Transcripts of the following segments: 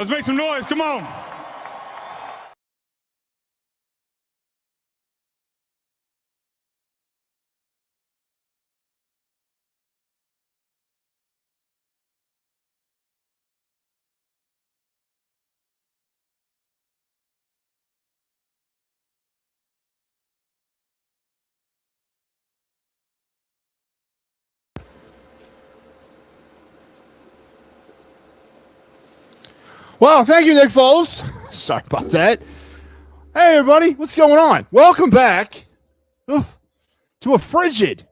Let's make some noise. Come on. Well, thank you, Nick Foles. Sorry about that. Hey, everybody. What's going on? Welcome back to a frigid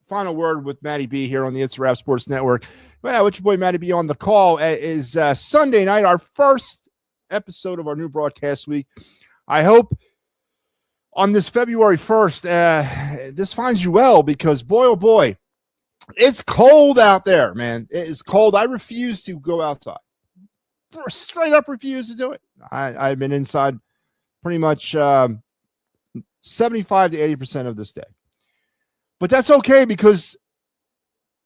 final word with MattyB here on the It's a Wrap Sports Network. Well, with your boy MattyB on the call. Is Sunday night, our first episode of our new broadcast week. I hope on this February 1st, this finds you well because, boy, oh boy, it's cold out there, man. It is cold. I refuse to go outside. Straight up refuse to do it. I've been inside pretty much 75 to 80% of this day. But that's okay because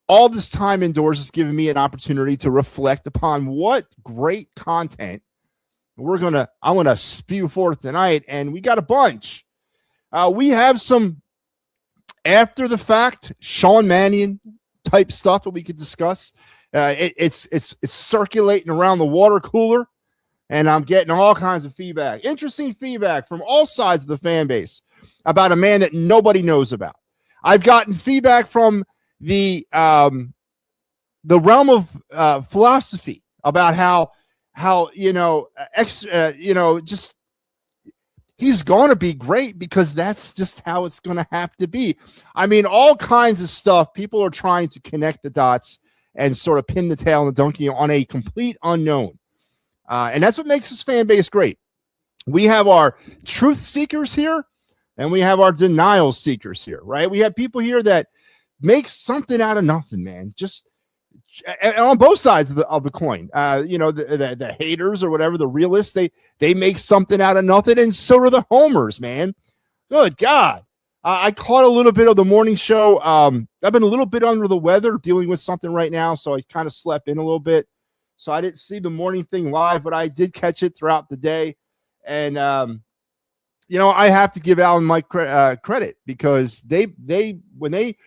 all this time indoors has given me an opportunity to reflect upon what great content I'm gonna spew forth tonight, and we got a bunch. We have some after the fact Sean Mannion type stuff that we could discuss. It's circulating around the water cooler, and I'm getting all kinds of feedback, interesting feedback from all sides of the fan base about a man that nobody knows about. I've gotten feedback from the realm of philosophy about how just he's going to be great because that's just how it's going to have to be. I mean, all kinds of stuff. People are trying to connect the dots and sort of pin the tail on the donkey on a complete unknown. And that's what makes this fan base great. We have our truth seekers here, and we have our denial seekers here, right? We have people here that make something out of nothing, man. Just on both sides of the coin. The haters or whatever, the realists, they make something out of nothing, and so do the homers, man. Good God. I caught a little bit of the morning show. I've been a little bit under the weather, dealing with something right now, so I kind of slept in a little bit. So I didn't see the morning thing live, but I did catch it throughout the day. And I have to give Alan Mike credit because when they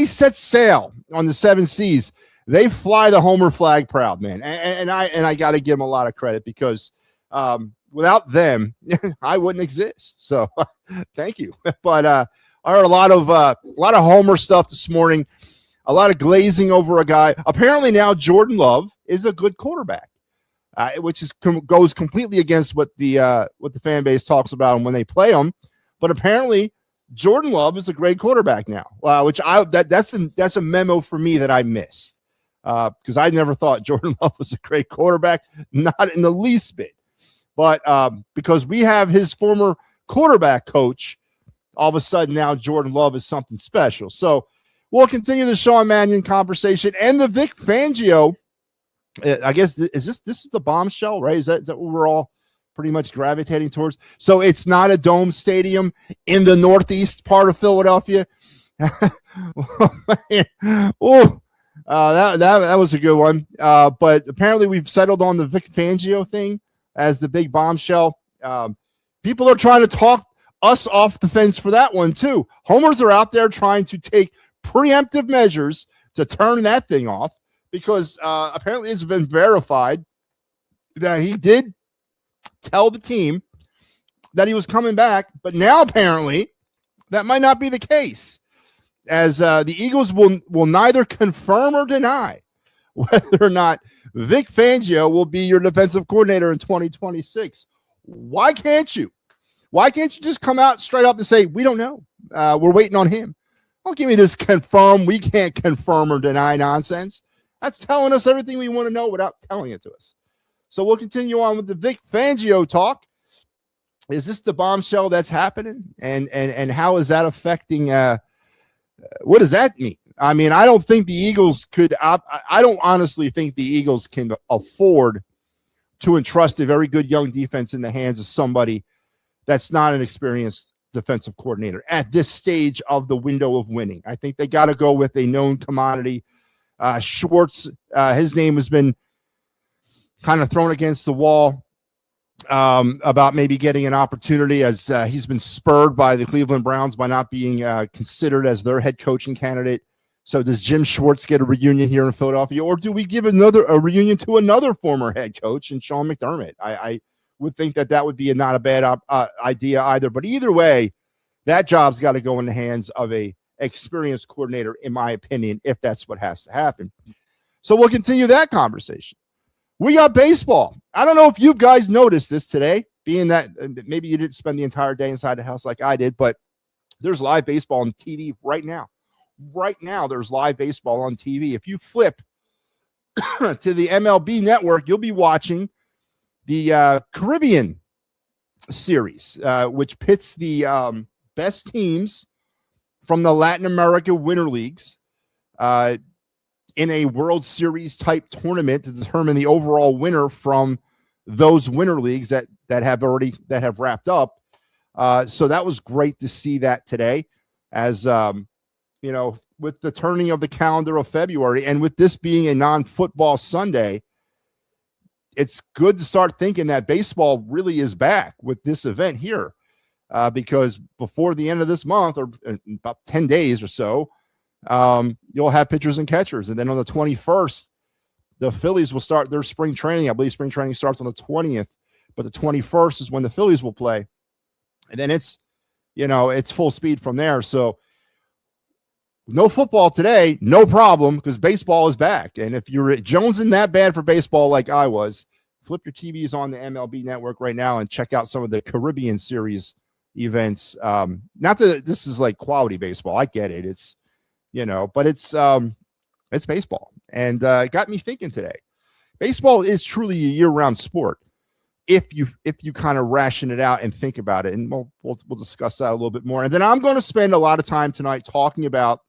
set sail on the seven seas, they fly the homer flag proud, man. And I got to give them a lot of credit because without them, I wouldn't exist. So thank you. But I heard a lot of homer stuff this morning, a lot of glazing over a guy. Apparently now Jordan Love is a good quarterback, which goes completely against what the fan base talks about when they play him. But apparently Jordan Love is a great quarterback now, that's a memo for me that I missed because I never thought Jordan Love was a great quarterback, not in the least bit. But because we have his former quarterback coach, all of a sudden now Jordan Love is something special. So we'll continue the Sean Mannion conversation and the Vic Fangio. I guess this is the bombshell, right? Is that what we're all pretty much gravitating towards? So it's not a dome stadium in the northeast part of Philadelphia. That was a good one. But apparently we've settled on the Vic Fangio thing as the big bombshell. People are trying to talk us off the fence for that one too. Homers are out there trying to take preemptive measures to turn that thing off because apparently it's been verified that he did tell the team that he was coming back, but now apparently that might not be the case, as the Eagles will neither confirm or deny whether or not Vic Fangio will be your defensive coordinator in 2026. Why can't you? Why can't you just come out straight up and say, we don't know? We're waiting on him. Don't give me this confirm, we can't confirm or deny nonsense. That's telling us everything we want to know without telling it to us. So we'll continue on with the Vic Fangio talk. Is this the bombshell that's happening? And how is that affecting what does that mean? I mean, I don't think the Eagles could I don't honestly think the Eagles can afford to entrust a very good young defense in the hands of somebody that's not an experienced defensive coordinator at this stage of the window of winning. I think they got to go with a known commodity. Schwartz, his name has been kind of thrown against the wall about maybe getting an opportunity, as he's been spurred by the Cleveland Browns by not being considered as their head coaching candidate. So does Jim Schwartz get a reunion here in Philadelphia, or do we give a reunion to another former head coach and Sean McDermott? I would think that would be not a bad idea either. But either way, that job's got to go in the hands of a experienced coordinator, in my opinion, if that's what has to happen. So we'll continue that conversation. We got baseball. I don't know if you guys noticed this today, being that maybe you didn't spend the entire day inside the house like I did, but there's live baseball on TV right now. Right now, there's live baseball on TV. If you flip to the MLB network, you'll be watching the Caribbean series, which pits the best teams from the Latin America Winter Leagues in a World Series type tournament to determine the overall winner from those winter leagues that have wrapped up. So that was great to see that today, as with the turning of the calendar of February, and with this being a non-football Sunday, it's good to start thinking that baseball really is back with this event here, because before the end of this month, or about 10 days or so, you'll have pitchers and catchers. And then on the 21st, the Phillies will start their spring training. I believe spring training starts on the 20th, but the 21st is when the Phillies will play. And then it's full speed from there. So no football today, no problem, because baseball is back. And if you're jonesing that bad for baseball like I was, flip your TVs on the MLB network right now and check out some of the Caribbean series events. Not that this is like quality baseball. I get it. It's, but it's baseball. And it got me thinking today. Baseball is truly a year-round sport if you kind of ration it out and think about it. And we'll discuss that a little bit more. And then I'm going to spend a lot of time tonight talking about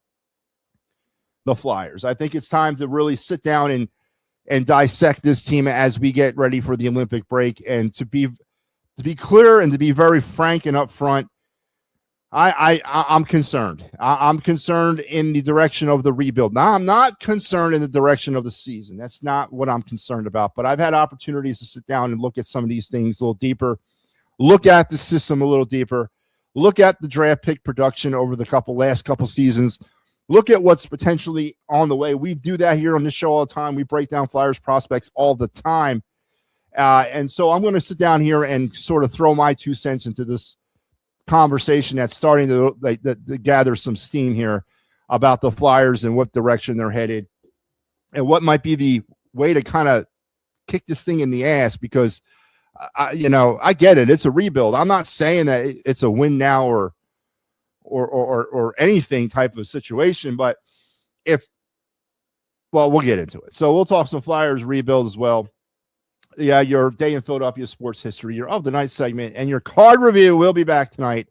the Flyers. I think it's time to really sit down and dissect this team as we get ready for the Olympic break. And to be clear and to be very frank and upfront, I'm concerned. I'm concerned in the direction of the rebuild. Now, I'm not concerned in the direction of the season. That's not what I'm concerned about. But I've had opportunities to sit down and look at some of these things a little deeper, look at the system a little deeper, look at the draft pick production over the last couple seasons, look at what's potentially on the way. We do that here on this show all the time. We break down Flyers prospects all the time. And so I'm going to sit down here and sort of throw my 2 cents into this conversation that's starting to gather some steam here about the Flyers and what direction they're headed and what might be the way to kind of kick this thing in the ass, because I get it. It's a rebuild. I'm not saying that it's a win now or anything type of situation, but we'll get into it. So we'll talk some Flyers rebuild as well. Yeah, your Day in Philadelphia Sports History, your Of the Night segment, and your card review will be back tonight,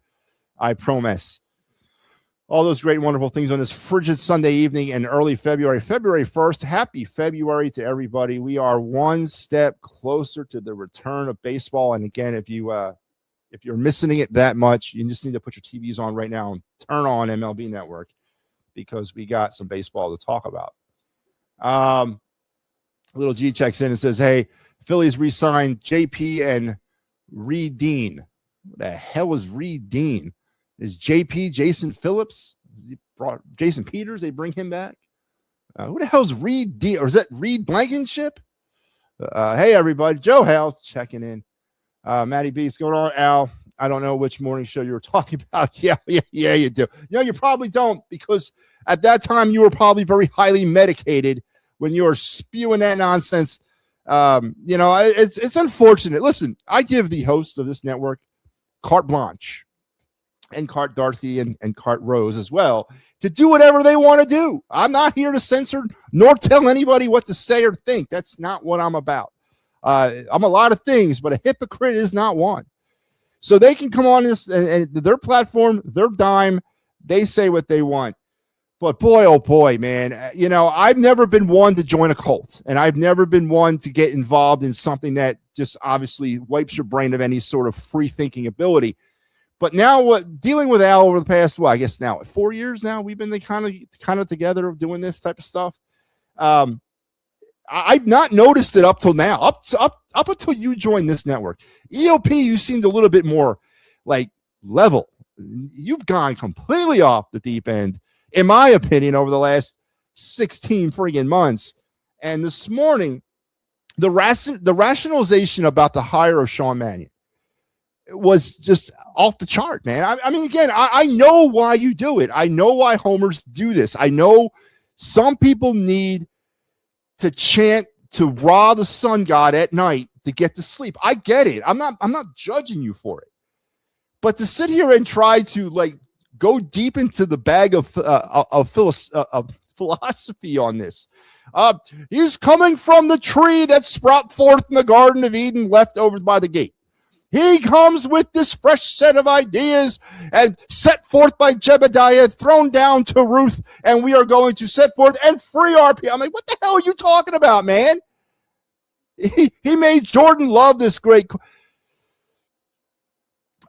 I promise. All those great and wonderful things on this frigid Sunday evening in early February 1st. Happy February to everybody. We are one step closer to the return of baseball. And again, if you're missing it that much, you just need to put your TVs on right now and turn on MLB Network, because we got some baseball to talk about. Little G checks in and says, hey, Phillies re-signed JP and Reed Dean. What the hell is Reed Dean? Is JP Jason Phillips? Jason Peters, they bring him back? Who the hell's Reed Dean? Or is that Reed Blankenship? Hey, everybody. Joe Hale's checking in. MattyB, what's going on, Al? I don't know which morning show you were talking about. Yeah, you do. You probably don't, because at that time you were probably very highly medicated when you were spewing that nonsense. It's unfortunate. Listen, I give the hosts of this network carte blanche, and carte Dorothy and carte Rose as well, to do whatever they want to do. I'm not here to censor nor tell anybody what to say or think. That's not what I'm about. I'm a lot of things, but a hypocrite is not one. So they can come on this and their platform, their dime, they say what they want. But boy, oh boy, man, I've never been one to join a cult, and I've never been one to get involved in something that just obviously wipes your brain of any sort of free thinking ability. But now dealing with Al over the past, I guess now 4 years now, we've been kind of together of doing this type of stuff. I've not noticed it up till now. Up until you joined this network. EOP, you seemed a little bit more like level. You've gone completely off the deep end, in my opinion, over the last 16 friggin' months. And this morning, the rationalization about the hire of Sean Mannion was just off the chart, man. I mean, again, I know why you do it. I know why homers do this. I know some people need to chant to Ra, the sun god, at night to get to sleep. I get it. I'm not judging you for it. But to sit here and try to like go deep into the bag of philosophy on this. He's coming from the tree that sprout forth in the Garden of Eden, left over by the gate. He comes with this fresh set of ideas and set forth by Jebediah, thrown down to Ruth, and we are going to set forth and free our people. I'm like, what the hell are you talking about, man? He made Jordan Love this great.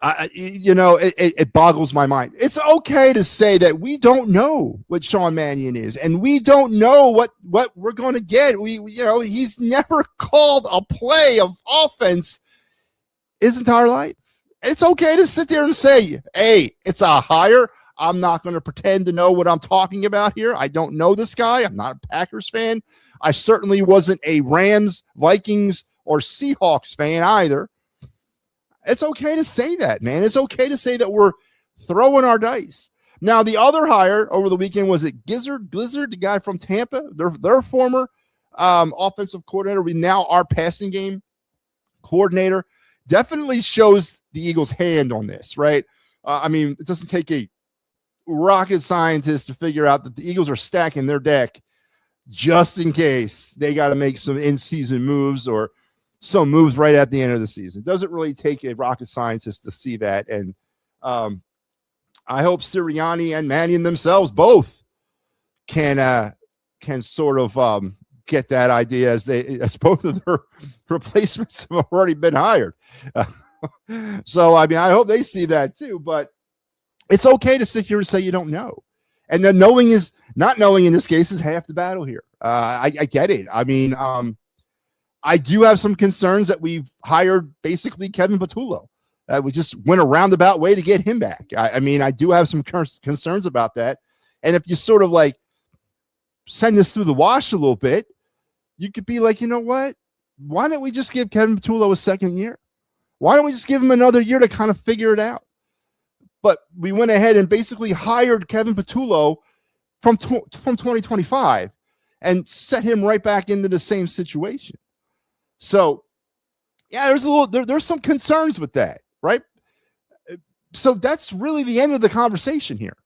It boggles my mind. It's okay to say that we don't know what Sean Mannion is, and we don't know what we're going to get. He's never called a play of offense his entire life. It's okay to sit there and say, hey, it's a hire. I'm not going to pretend to know what I'm talking about here. I don't know this guy. I'm not a Packers fan. I certainly wasn't a Rams, Vikings, or Seahawks fan either. It's okay to say that, man. It's okay to say that we're throwing our dice. Now, the other hire over the weekend was it Blizzard, the guy from Tampa, their former offensive coordinator. We now our passing game coordinator. Definitely shows the Eagles' hand on this, right? I mean, it doesn't take a rocket scientist to figure out that the Eagles are stacking their deck just in case they got to make some in-season moves or some moves right at the end of the season. It doesn't really take a rocket scientist to see that. And I hope Sirianni and Mannion themselves both can sort of get that idea as both of their replacements have already been hired. So, I mean, I hope they see that too, but it's okay to sit here and say you don't know. And then not knowing in this case is half the battle here. I get it. I mean, I do have some concerns that we've hired basically Kevin Patullo. We just went a roundabout way to get him back. I mean, I do have some concerns about that. And if you sort of like send this through the wash a little bit, you could be like, you know what? Why don't we just give Kevin Patullo a second year? Why don't we just give him another year to kind of figure it out? But we went ahead and basically hired Kevin Patullo from 2025 and set him right back into the same situation. So, yeah, there's some concerns with that, right? So that's really the end of the conversation here.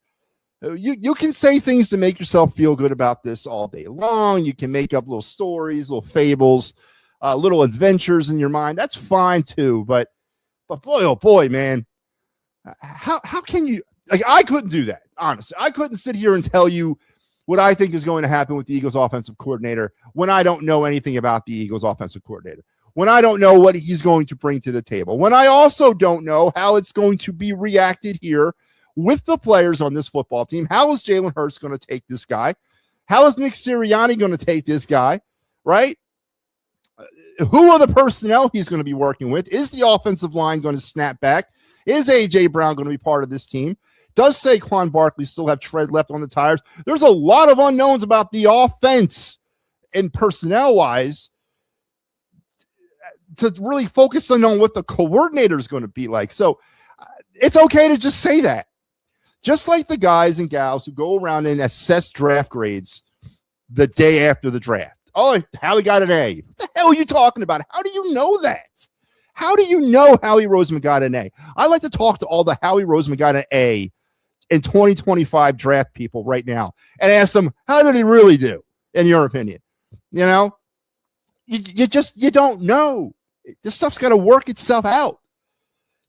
You can say things to make yourself feel good about this all day long. You can make up little stories, little fables, little adventures in your mind. That's fine too. But boy, oh boy, man, how can you? Like, I couldn't do that. Honestly, I couldn't sit here and tell you what I think is going to happen with the Eagles offensive coordinator when I don't know anything about the Eagles offensive coordinator, when I don't know what he's going to bring to the table, when I also don't know how it's going to be reacted here with the players on this football team. How is Jalen Hurts going to take this guy? How is Nick Sirianni going to take this guy, right? Who are the personnel he's going to be working with? Is the offensive line going to snap back? Is A.J. Brown going to be part of this team? Does Saquon Barkley still have tread left on the tires? There's a lot of unknowns about the offense and personnel-wise to really focus on what the coordinator is going to be like. So it's okay to just say that. Just like the guys and gals who go around and assess draft grades the day after the draft. Oh, Howie got an A. What the hell are you talking about? How do you know that? How do you know Howie Roseman got an A? I like to talk to all the Howie Roseman got an A in 2025 draft people right now and ask them, how did he really do, in your opinion? You know, you don't know. This stuff's got to work itself out.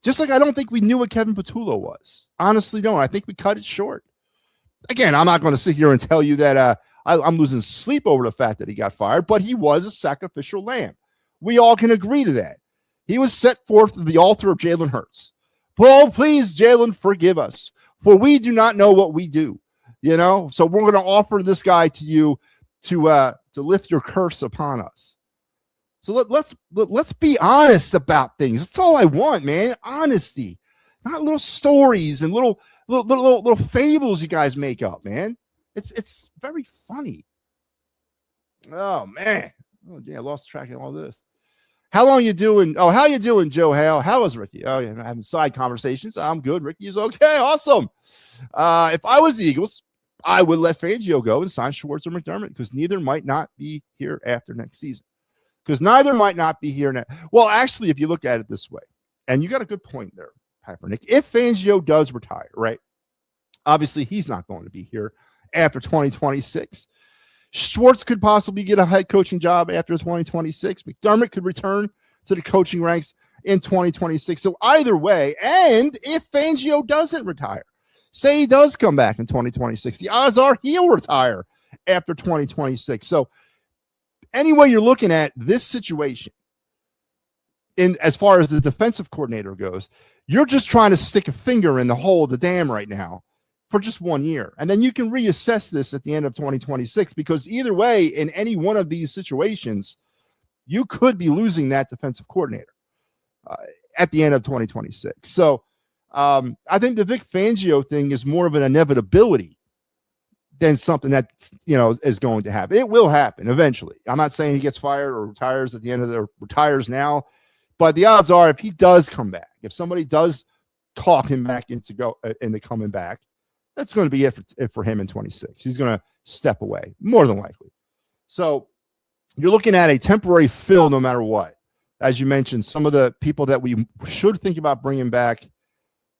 Just like I don't think we knew what Kevin Patullo was. Honestly, don't. I think we cut it short. Again, I'm not going to sit here and tell you that I'm losing sleep over the fact that he got fired, but he was a sacrificial lamb. We all can agree to that. He was set forth to the altar of Jalen Hurts. Oh, please, Jalen, forgive us, for we do not know what we do. You know, so we're going to offer this guy to you to to lift your curse upon us. So let's be honest about things. That's all I want, man. Honesty, not little stories and little fables you guys make up, man. It's very funny. Oh man. Oh yeah, I lost track of all this. How long you doing? Oh, how you doing, Joe Hale? How is Ricky? Oh yeah, I'm having side conversations. I'm good. Ricky is okay. Awesome. If I was the Eagles, I would let Fangio go and sign Schwartz or McDermott because neither might not be here after next season. Because neither might not be here now. Well, actually, if you look at it this way, and you got a good point there, Kaepernick. If Fangio does retire, right? Obviously, he's not going to be here after 2026. Schwartz could possibly get a head coaching job after 2026. McDermott could return to the coaching ranks in 2026. So either way, and if Fangio doesn't retire, say he does come back in 2026, the odds are he'll retire after 2026. So anyway, you're looking at this situation in as far as the defensive coordinator goes, you're just trying to stick a finger in the hole of the dam right now for just 1 year. And then you can reassess this at the end of 2026, because either way, in any one of these situations, you could be losing that defensive coordinator at the end of 2026. So I think the Vic Fangio thing is more of an inevitability than something that, is going to happen. It will happen eventually. I'm not saying he gets fired or retires at the end of the retires now, but the odds are if he does come back, if somebody does talk him back into coming back, that's going to be it for him in 26. He's going to step away more than likely. So you're looking at a temporary fill no matter what. As you mentioned, some of the people that we should think about bringing back,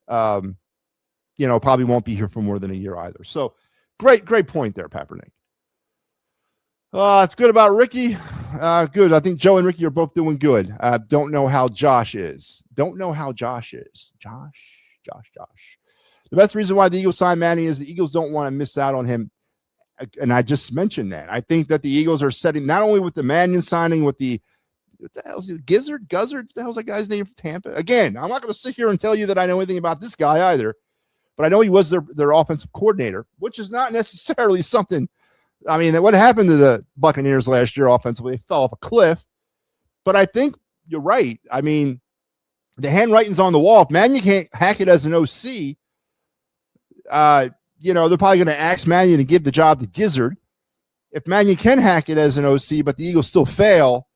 probably won't be here for more than a year either. So great point there, Kaepernick. It's good about Ricky. Good. I think Joe and Ricky are both doing good. Don't know how Josh is. Josh. The best reason why the Eagles signed Manny is the Eagles don't want to miss out on him. And I just mentioned that. I think that the Eagles are setting, not only with the Mannion signing, with the, what the hell's it, Guzzard? What the hell's that guy's name from Tampa? Again, I'm not going to sit here and tell you that I know anything about this guy either, but I know he was their offensive coordinator, which is not necessarily something. I mean, what happened to the Buccaneers last year offensively? They fell off a cliff. But I think you're right. I mean, the handwriting's on the wall. If Mannion can't hack it as an OC, they're probably going to ask Mannion to give the job to Gizzard. If Mannion can hack it as an OC, but the Eagles still fail,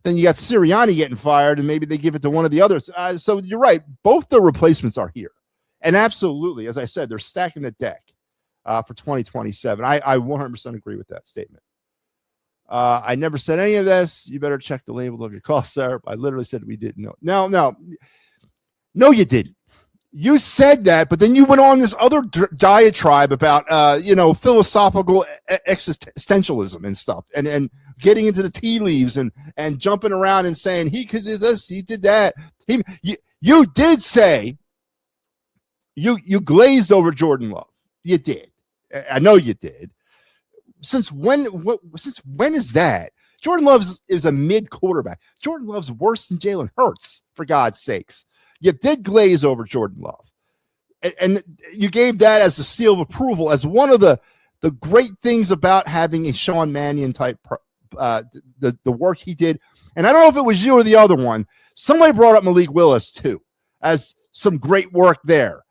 then you got Sirianni getting fired, and maybe they give it to one of the others. So you're right. Both the replacements are here. And absolutely, as I said, they're stacking the deck for 2027. I 100% agree with that statement. I never said any of this. You better check the label of your call, sir. I literally said we didn't know. No, you didn't. You said that, but then you went on this other diatribe about, philosophical existentialism and stuff, and getting into the tea leaves and jumping around and saying he could do this, he did that. You did say you glazed over Jordan Love. You did. I know you did. Since when is that? Jordan Love is a mid quarterback. Jordan Love's worse than Jalen Hurts, for God's sakes. You did glaze over Jordan Love. And you gave that as a seal of approval, as one of the great things about having a Sean Mannion type, the work he did. And I don't know if it was you or the other one. Somebody brought up Malik Willis, too, as some great work there.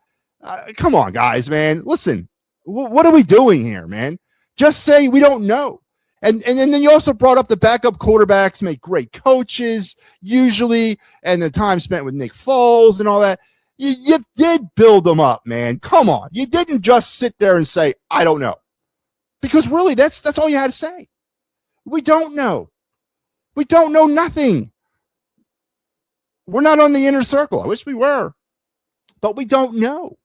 Come on, guys, man. Listen, what are we doing here, man? Just say we don't know. And then you also brought up the backup quarterbacks make great coaches, usually, and the time spent with Nick Foles and all that. You did build them up, man. Come on. You didn't just sit there and say, I don't know. Because really, that's all you had to say. We don't know. We don't know nothing. We're not on the inner circle. I wish we were. But we don't know.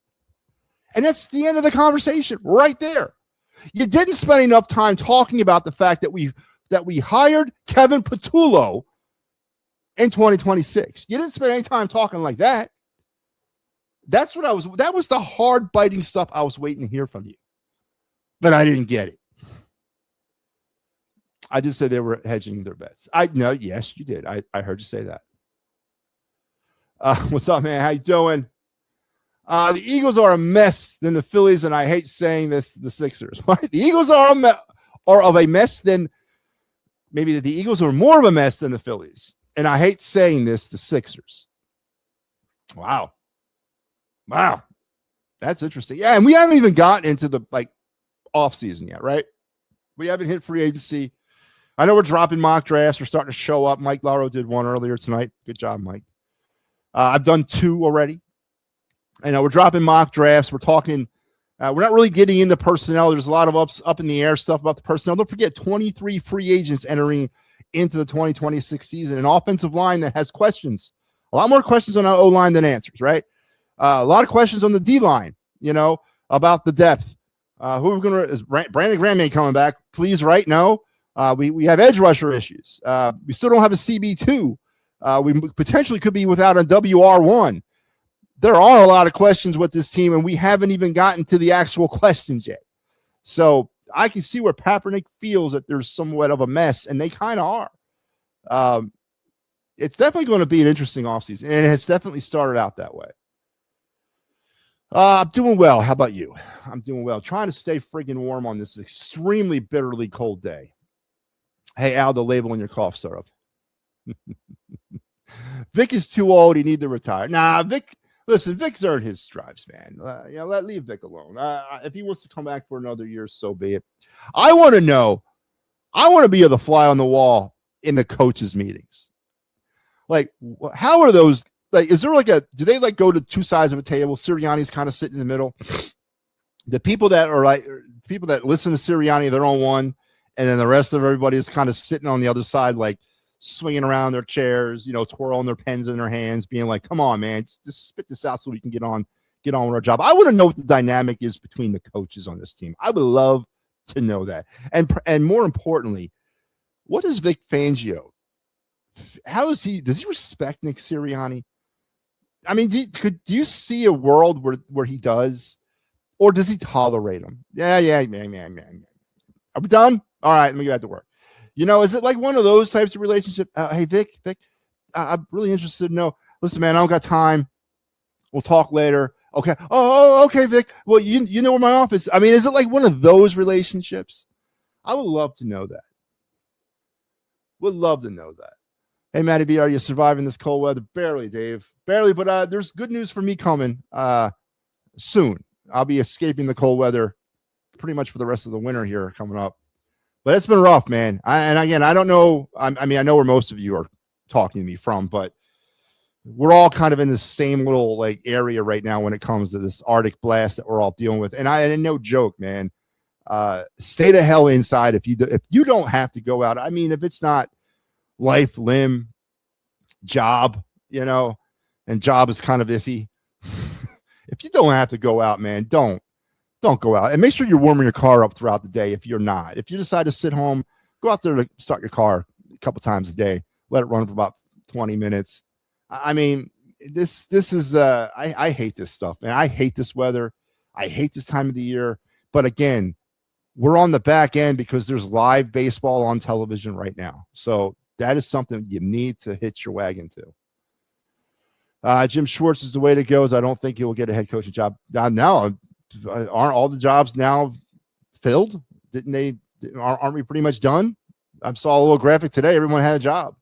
And that's the end of the conversation right there. You didn't spend enough time talking about the fact that we hired Kevin Patullo in 2026. You didn't spend any time talking like that. That was the hard biting stuff I was waiting to hear from you. But I didn't get it. I just said they were hedging their bets. Yes, you did. I heard you say that. What's up, man? How you doing? The Eagles are a mess than the Phillies, and I hate saying this, the Sixers. The Eagles are of a mess than maybe the Eagles are more of a mess than the Phillies. And I hate saying this, the Sixers. Wow. That's interesting. Yeah, and we haven't even gotten into the off season yet, right? We haven't hit free agency. I know we're dropping mock drafts. We're starting to show up. Mike Laro did one earlier tonight. Good job, Mike. I've done 2 already. I know we're dropping mock drafts. We're talking. We're not really getting into personnel. There's a lot of up in the air stuff about the personnel. Don't forget, 23 free agents entering into the 2026 season. An offensive line that has questions. A lot more questions on our O-line than answers, right? A lot of questions on the D-line, about the depth. Who are we going to – is Brandon Graham ain't coming back? Please, right? No. We have edge rusher issues. We still don't have a CB2. We potentially could be without a WR1. There are a lot of questions with this team, and we haven't even gotten to the actual questions yet. So I can see where Kaepernick feels that there's somewhat of a mess, and they kind of are. It's definitely going to be an interesting offseason, and it has definitely started out that way. I'm doing well. How about you? I'm doing well. Trying to stay friggin' warm on this extremely bitterly cold day. Hey, Al, the label in your cough syrup. Vic is too old. He need to retire. Nah, Vic. Listen, Vic's earned his stripes, man. Leave Vic alone. If he wants to come back for another year, so be it. I want to know. I want to be the fly on the wall in the coaches' meetings. How are those? Is there do they go to 2 sides of a table? Sirianni's kind of sitting in the middle. The people that are people that listen to Sirianni, they're on one, and then the rest of everybody is kind of sitting on the other side, swinging around their chairs, twirling their pens in their hands, being like, "Come on, man, just spit this out so we can get on with our job." I want to know what the dynamic is between the coaches on this team. I would love to know that, and more importantly, what is Vic Fangio? How is he? Does he respect Nick Sirianni? I mean, do you see a world where he does, or does he tolerate him? Yeah, man. Are we done? All right, let me get back to work. Is it one of those types of relationship? Hey, Vic, I'm really interested to know. Listen, man, I don't got time. We'll talk later. Okay. Oh, okay, Vic. Well, you know where my office. I mean, is it one of those relationships? I would love to know that. Would love to know that. Hey, MattyB, are you surviving this cold weather? Barely, Dave. Barely, but there's good news for me coming soon. I'll be escaping the cold weather pretty much for the rest of the winter here coming up. But it's been rough, man. And again, I don't know. I know where most of you are talking to me from, but we're all kind of in the same little area right now when it comes to this Arctic blast that we're all dealing with. And no joke, man. Stay the hell inside if you don't have to go out. I mean, if it's not life, limb, job, and job is kind of iffy. If you don't have to go out, man, don't go out. And make sure you're warming your car up throughout the day if you're not. If you decide to sit home, go out there to start your car a couple times a day. Let it run for about 20 minutes. I mean, this is I hate this stuff, man. I hate this weather. I hate this time of the year. But again, we're on the back end because there's live baseball on television right now. So that is something you need to hitch your wagon to. Jim Schwartz is the way to go. I don't think he will get a head coaching job. Now, aren't all the jobs now filled? Aren't we pretty much done? I saw a little graphic today. Everyone had a job.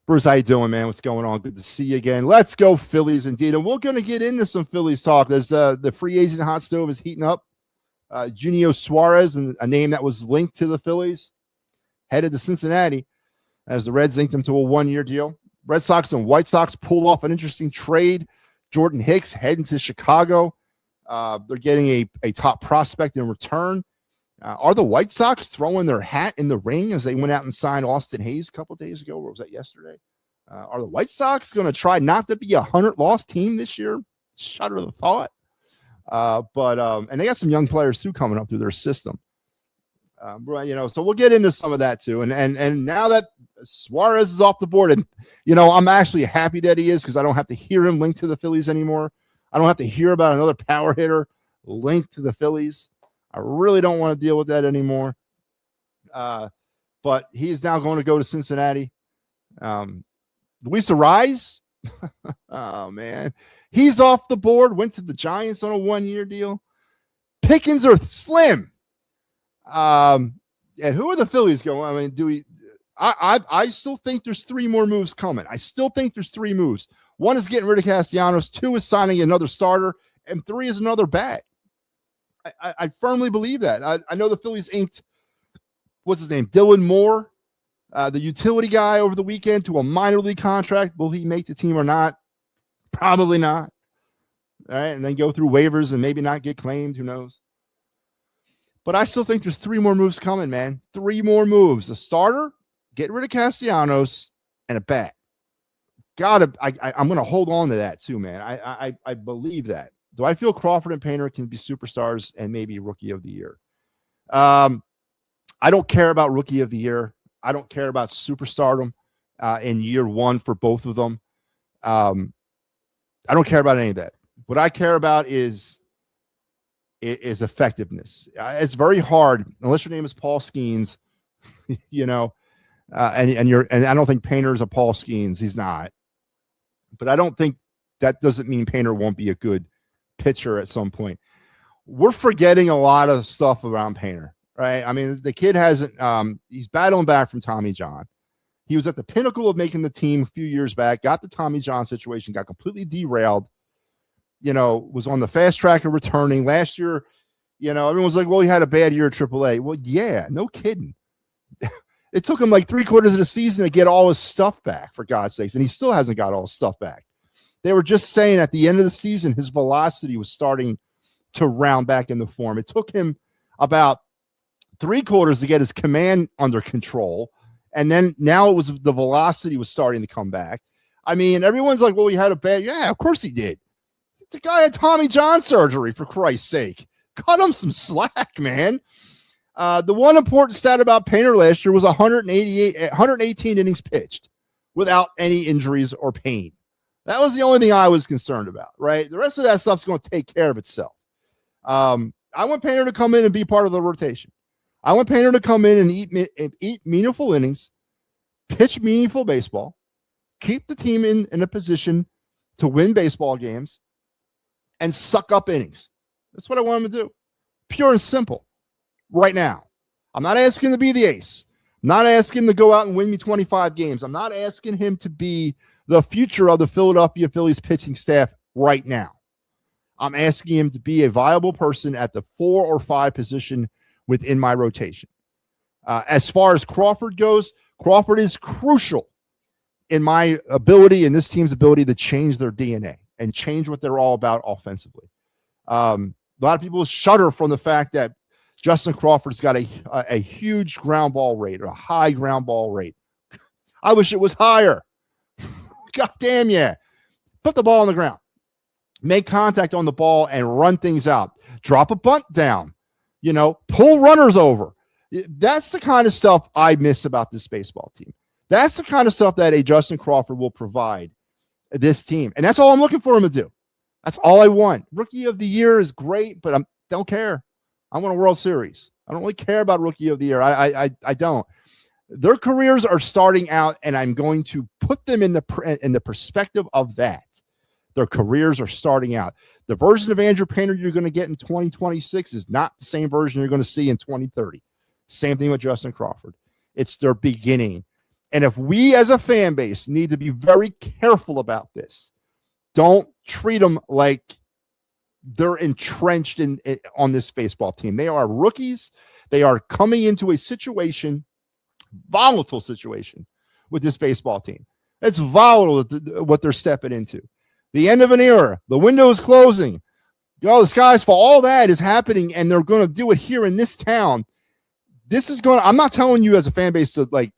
Bruce, how you doing, man? What's going on? Good to see you again. Let's go Phillies indeed. And we're going to get into some Phillies talk. There's the free agent hot stove is heating up. Junio Suarez, and a name that was linked to the Phillies, headed to Cincinnati as the Reds linked him to a 1-year deal. Red Sox and White Sox pull off an interesting trade. Jordan Hicks heading to Chicago. They're getting a top prospect in return. Are the White Sox throwing their hat in the ring as they went out and signed Austin Hayes a couple of days ago? Or was that yesterday? Are the White Sox going to try not to be a 100-loss team this year? Shudder the thought. And they got some young players too coming up through their system. So we'll get into some of that too. And now that Suarez is off the board, and I'm actually happy that he is, because I don't have to hear him linked to the Phillies anymore. I don't have to hear about another power hitter linked to the Phillies. I really don't want to deal with that anymore. But he is now going to go to Cincinnati. Luis Arraez, oh man, he's off the board. Went to the Giants on a 1-year deal. Pickings are slim. And who are the Phillies going? I mean, do we? I still think there's 3 more moves coming. I still think there's 3 moves. 1 is getting rid of Castellanos. 2 is signing another starter, and 3 is another bat. I firmly believe that. I know the Phillies inked, what's his name, Dylan Moore, the utility guy, over the weekend to a minor league contract. Will he make the team or not? Probably not. All right, and then go through waivers and maybe not get claimed. Who knows? But I still think there's 3 more moves coming, man. 3 more moves. A starter, get rid of Castellanos, and a bat. I'm going to hold on to that too, man. I believe that. Do I feel Crawford and Painter can be superstars and maybe Rookie of the Year? I don't care about Rookie of the Year. I don't care about superstardom in year 1 for both of them. I don't care about any of that. What I care about is effectiveness. It's very hard unless your name is Paul Skeens, you know, and I don't think Painter's a Paul Skeens. He's not. But I don't think that doesn't mean Painter won't be a good pitcher at some point. We're forgetting a lot of stuff around Painter, right? I mean, the kid hasn't he's battling back from Tommy John. He was at the pinnacle of making the team a few years back, got the Tommy John situation, got completely derailed, you know, was on the fast track of returning. Last year, you know, everyone's like, well, he had a bad year at AAA. Well, yeah, no kidding. It took him like 3/4 of the season to get all his stuff back, for God's sakes, and he still hasn't got all his stuff back. They were just saying at the end of the season, his velocity was starting to round back into form. It took him about 3/4 to get his command under control, and then now it was the velocity was starting to come back. I mean, everyone's like, well, he had a bad, yeah, of course he did. The guy had Tommy John surgery, for Christ's sake. Cut him some slack, man. The one important stat about Painter last year was 118 innings pitched without any injuries or pain. That was the only thing I was concerned about, right? The rest of that stuff's going to take care of itself. I want Painter to come in and be part of the rotation. I want Painter to come in and eat meaningful innings, pitch meaningful baseball, keep the team in a position to win baseball games, and suck up innings. That's what I want him to do. Pure and simple. Right now. I'm not asking him to be the ace. I'm not asking him to go out and win me 25 games. I'm not asking him to be the future of the Philadelphia Phillies pitching staff right now. I'm asking him to be a viable person at the 4 or 5 position within my rotation. As far as Crawford goes, Crawford is crucial in my ability and this team's ability to change their DNA and change what they're all about offensively. A lot of people shudder from the fact that Justin Crawford's got a huge ground ball rate, or a high ground ball rate. I wish it was higher. God damn, yeah. Put the ball on the ground. Make contact on the ball and run things out. Drop a bunt down. You know, pull runners over. That's the kind of stuff I miss about this baseball team. That's the kind of stuff that a Justin Crawford will provide this team. And that's all I'm looking for him to do. That's all I want. Rookie of the Year is great, but I don't care. I want a World Series. I don't really care about Rookie of the Year. I don't. Their careers are starting out, and I'm going to put them in the perspective of that. Their careers are starting out. The version of Andrew Painter you're going to get in 2026 is not the same version you're going to see in 2030. Same thing with Justin Crawford. It's their beginning. And if we as a fan base need to be very careful about this, don't treat them like they're entrenched on this baseball team. They are rookies. They are coming into a situation, volatile situation, with this baseball team. It's volatile what they're stepping into. The end of an era. The window is closing. The sky's fall. All that is happening, and they're going to do it here in this town. I'm not telling you as a fan base to like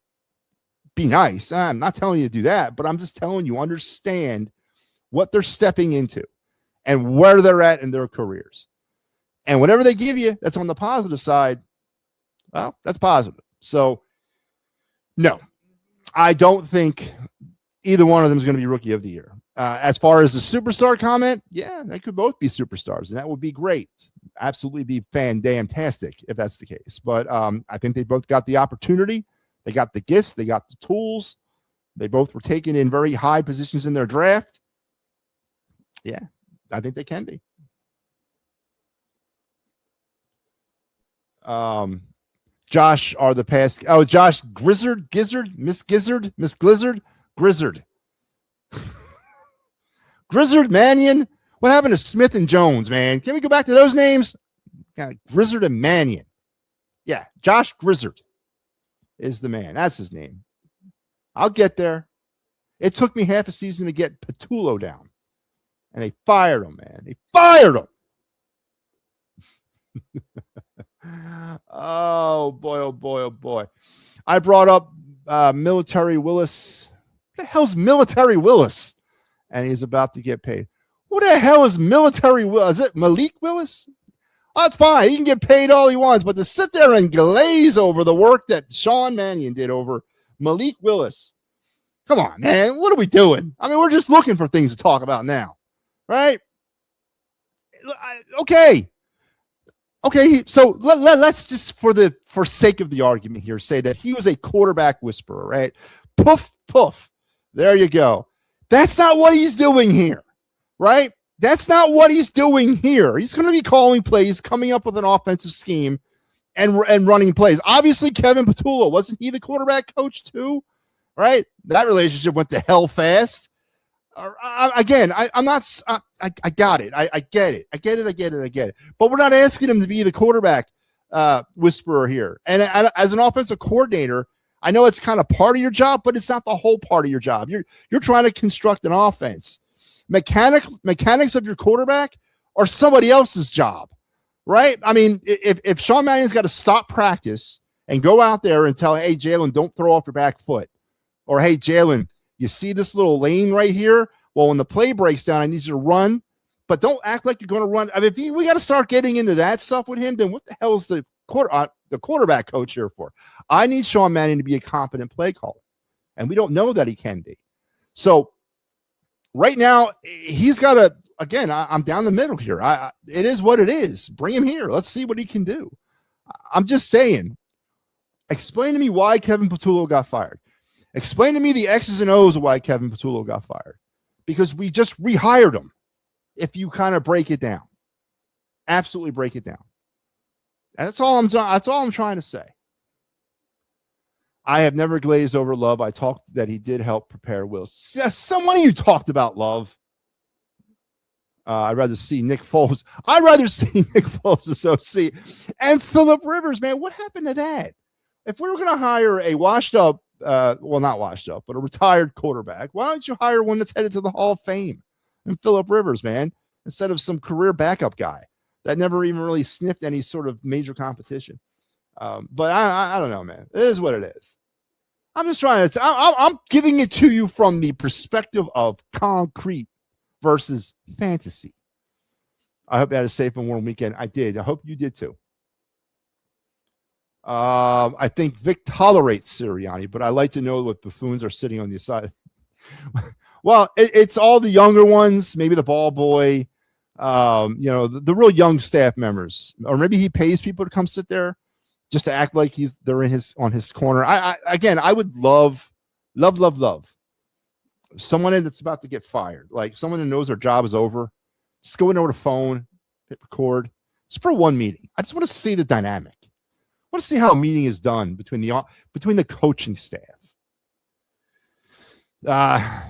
be nice. I'm not telling you to do that, but I'm just telling you, understand what they're stepping into and where they're at in their careers. And whatever they give you that's on the positive side, well, that's positive. So, no, I don't think either one of them is going to be Rookie of the Year. As far as the superstar comment, yeah, they could both be superstars, and that would be great. Absolutely be fan-damn-tastic if that's the case. But I think they both got the opportunity. They got the gifts. They got the tools. They both were taken in very high positions in their draft. Yeah, I think they can be. Josh are the past. Oh, Josh Grizzard, Miss Gizzard, Grizzard. Grizzard, Mannion. What happened to Smith and Jones, man? Can we go back to those names? Yeah, Grizzard and Mannion. Yeah, Josh Grizzard is the man. That's his name. I'll get there. It took me half a season to get Patullo down. And they fired him, man. They fired him. Oh, boy, oh, boy, oh, boy. I brought up Military Willis. What the hell's Military Willis? And he's about to get paid. Who the hell is Military Willis? Is it Malik Willis? Oh, it's fine. He can get paid all he wants, but to sit there and glaze over the work that Sean Mannion did over Malik Willis. Come on, man. What are we doing? I mean, we're just looking for things to talk about now, right? Okay. So let's just, for sake of the argument here, say that he was a quarterback whisperer, right? Poof, poof. There you go. That's not what he's doing here, right? That's not what he's doing here. He's going to be calling plays, coming up with an offensive scheme, and running plays. Obviously, Kevin Patullo, wasn't he the quarterback coach too? Right? That relationship went to hell fast. Again, I'm not. I got it. I get it. I get it. But we're not asking him to be the quarterback whisperer here. And as an offensive coordinator, I know it's kind of part of your job, but it's not the whole part of your job. You're trying to construct an offense. Mechanics of your quarterback are somebody else's job, right? I mean, if Sean Mannion's got to stop practice and go out there and tell, hey, Jalen, don't throw off your back foot. Or, hey, Jalen, you see this little lane right here? Well, when the play breaks down, I need you to run, but don't act like you're going to run. I mean, we got to start getting into that stuff with him. Then what the hell is the quarterback coach here for? I need Sean Mannion to be a competent play caller, and we don't know that he can be. So right now, he's got to, again, I'm down the middle here. It is what it is. Bring him here. Let's see what he can do. I'm just saying, explain to me why Kevin Patullo got fired. Explain to me the X's and O's of why Kevin Patullo got fired. Because we just rehired him, if you kind of break it down. Absolutely break it down. That's all I'm trying to say. I have never glazed over Love. I talked that he did help prepare Wills. Yes, someone of you talked about Love. I'd rather see Nick Foles. I'd rather see Nick Foles as OC. And Phillip Rivers, man, what happened to that? If we were going to hire a washed up, well, not washed up, but a retired quarterback, why don't you hire one that's headed to the Hall of Fame? And Phillip Rivers, man, instead of some career backup guy that never even really sniffed any sort of major competition. But I don't know, man. It is what it is. I'm just trying to. I'm giving it to you from the perspective of concrete versus fantasy. I hope you had a safe and warm weekend. I did. I hope you did too. I think Vic tolerates Sirianni, but I like to know what buffoons are sitting on the side. Well, it's all the younger ones, maybe the ball boy, the real young staff members, or maybe he pays people to come sit there just to act like they're on his corner. I would love someone that's about to get fired, like someone who knows their job is over. Just go in over the phone, hit record. It's for one meeting. I just want to see the dynamic. I want to see how a meeting is done between the coaching staff.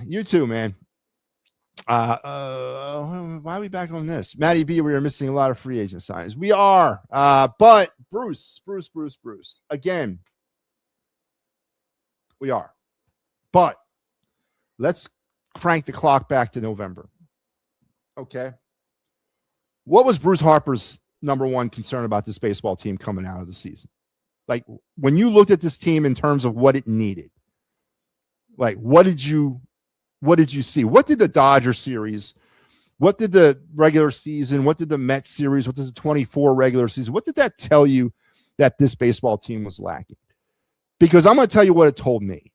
You too, man. Why are we back on this? MattyB, we are missing a lot of free agent signings. We are. But Bruce. Again, we are. But let's crank the clock back to November. Okay. What was Bruce Harper's number one concern about this baseball team coming out of the season? Like, when you looked at this team in terms of what it needed, like, what did you see? What did the Dodger series, what did the regular season, what did the Mets series, what did the 24 regular season, what did that tell you that this baseball team was lacking? Because I'm going to tell you what it told me.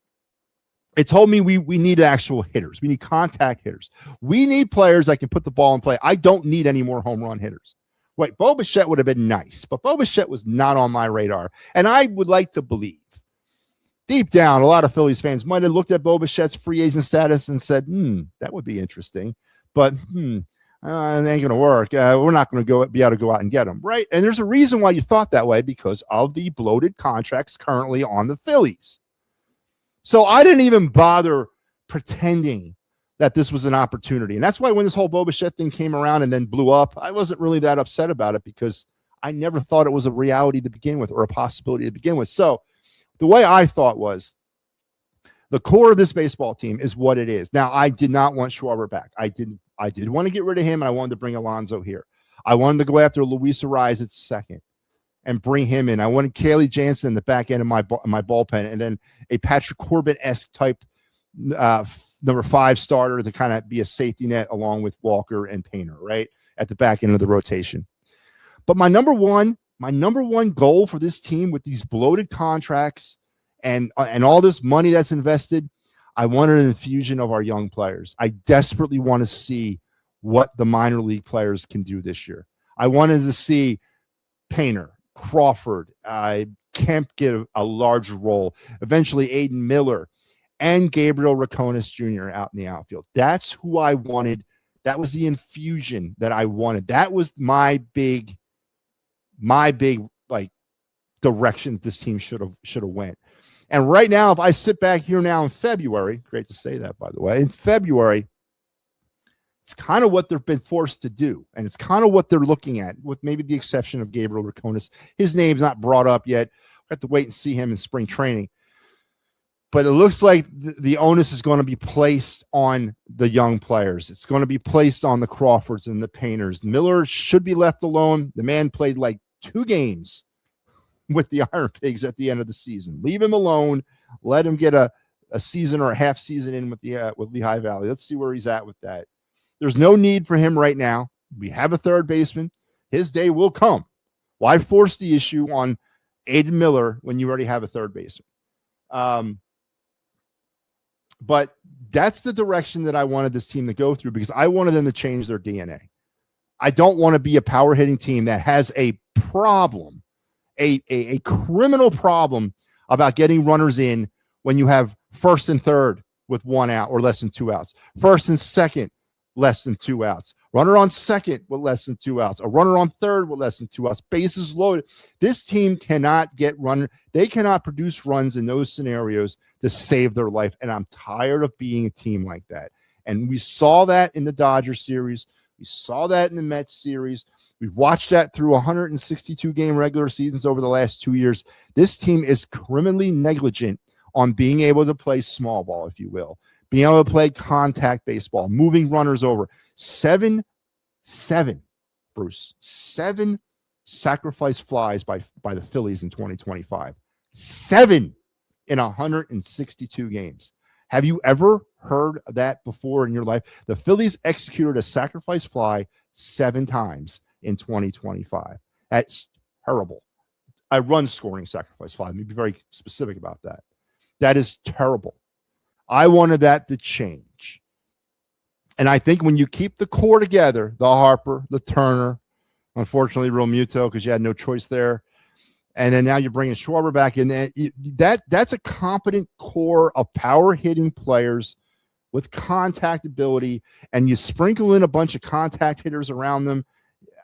It told me we need actual hitters. We need contact hitters. We need players that can put the ball in play. I don't need any more home run hitters. Wait, Bo Bichette would have been nice, but Bo Bichette was not on my radar. And I would like to believe, deep down, a lot of Phillies fans might have looked at Bo Bichette's free agent status and said, that would be interesting. But It ain't going to work. We're not going to be able to go out and get him, right? And there's a reason why you thought that way, because of the bloated contracts currently on the Phillies. So I didn't even bother pretending that this was an opportunity. And that's why when this whole Bo Bichette thing came around and then blew up, I wasn't really that upset about it, because I never thought it was a reality to begin with, or a possibility to begin with. So the way I thought was, the core of this baseball team is what it is. Now, I did not want Schwarber back. I did want to get rid of him, and I wanted to bring Alonso here. I wanted to go after Luis Ariz at second and bring him in. I wanted Caley Jansen in the back end of my bullpen, and then a Patrick Corbin-esque type number 5 starter to kind of be a safety net along with Walker and Painter, right, at the back end of the rotation. But my number one goal for this team, with these bloated contracts and all this money that's invested, I wanted an infusion of our young players. I desperately want to see what the minor league players can do this year. I wanted to see Painter, Crawford, Kemp get a large role, eventually Aiden Miller, and Gabriel Raconis Jr. out in the outfield. That's who I wanted. That was the infusion that I wanted. That was my big like direction this team should have went. And right now, if I sit back here now in February, great to say that, by the way, in February, it's kind of what they've been forced to do. And it's kind of what they're looking at, with maybe the exception of Gabriel Raconis. His name's not brought up yet. We have to wait and see him in spring training. But it looks like the onus is going to be placed on the young players. It's going to be placed on the Crawfords and the Painters. Miller should be left alone. The man played like 2 games with the Iron Pigs at the end of the season. Leave him alone. Let him get a season or a half season in with Lehigh Valley. Let's see where he's at with that. There's no need for him right now. We have a third baseman. His day will come. Why force the issue on Aiden Miller when you already have a third baseman? But that's the direction that I wanted this team to go through, because I wanted them to change their DNA. I don't want to be a power hitting team that has a problem, a criminal problem about getting runners in when you have first and third with 1 out or less than 2 outs, first and second, less than 2 outs, runner on second with less than 2 outs, a runner on third with less than 2 outs, bases loaded. This team cannot get run. They cannot produce runs in those scenarios to save their life. And I'm tired of being a team like that. And we saw that in the Dodgers series. We saw that in the Mets series. We've watched that through 162 game regular seasons over the last 2 years. This team is criminally negligent on being able to play small ball, if you will, being able to play contact baseball, moving runners over. 7 sacrifice flies by the Phillies in 2025. 7 in 162 games. Have you ever heard that before in your life? The Phillies executed a sacrifice fly 7 times in 2025. That's terrible. A run scoring sacrifice fly. Let me be very specific about that. That is terrible. I wanted that to change. And I think when you keep the core together, the Harper, the Turner, unfortunately, Real Muto, because you had no choice there. And then now you're bringing Schwarber back in. That's a competent core of power hitting players with contact ability, and you sprinkle in a bunch of contact hitters around them.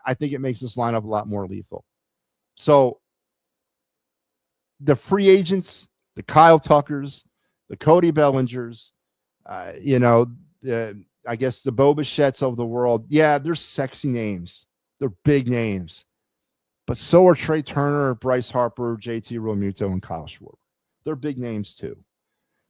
I think it makes this lineup a lot more lethal. So the free agents, the Kyle Tuckers, the Cody Bellingers, I guess the Bo Bichettes of the world. Yeah, they're sexy names. They're big names. But so are Trey Turner, Bryce Harper, JT Realmuto, and Kyle Schwarber. They're big names too.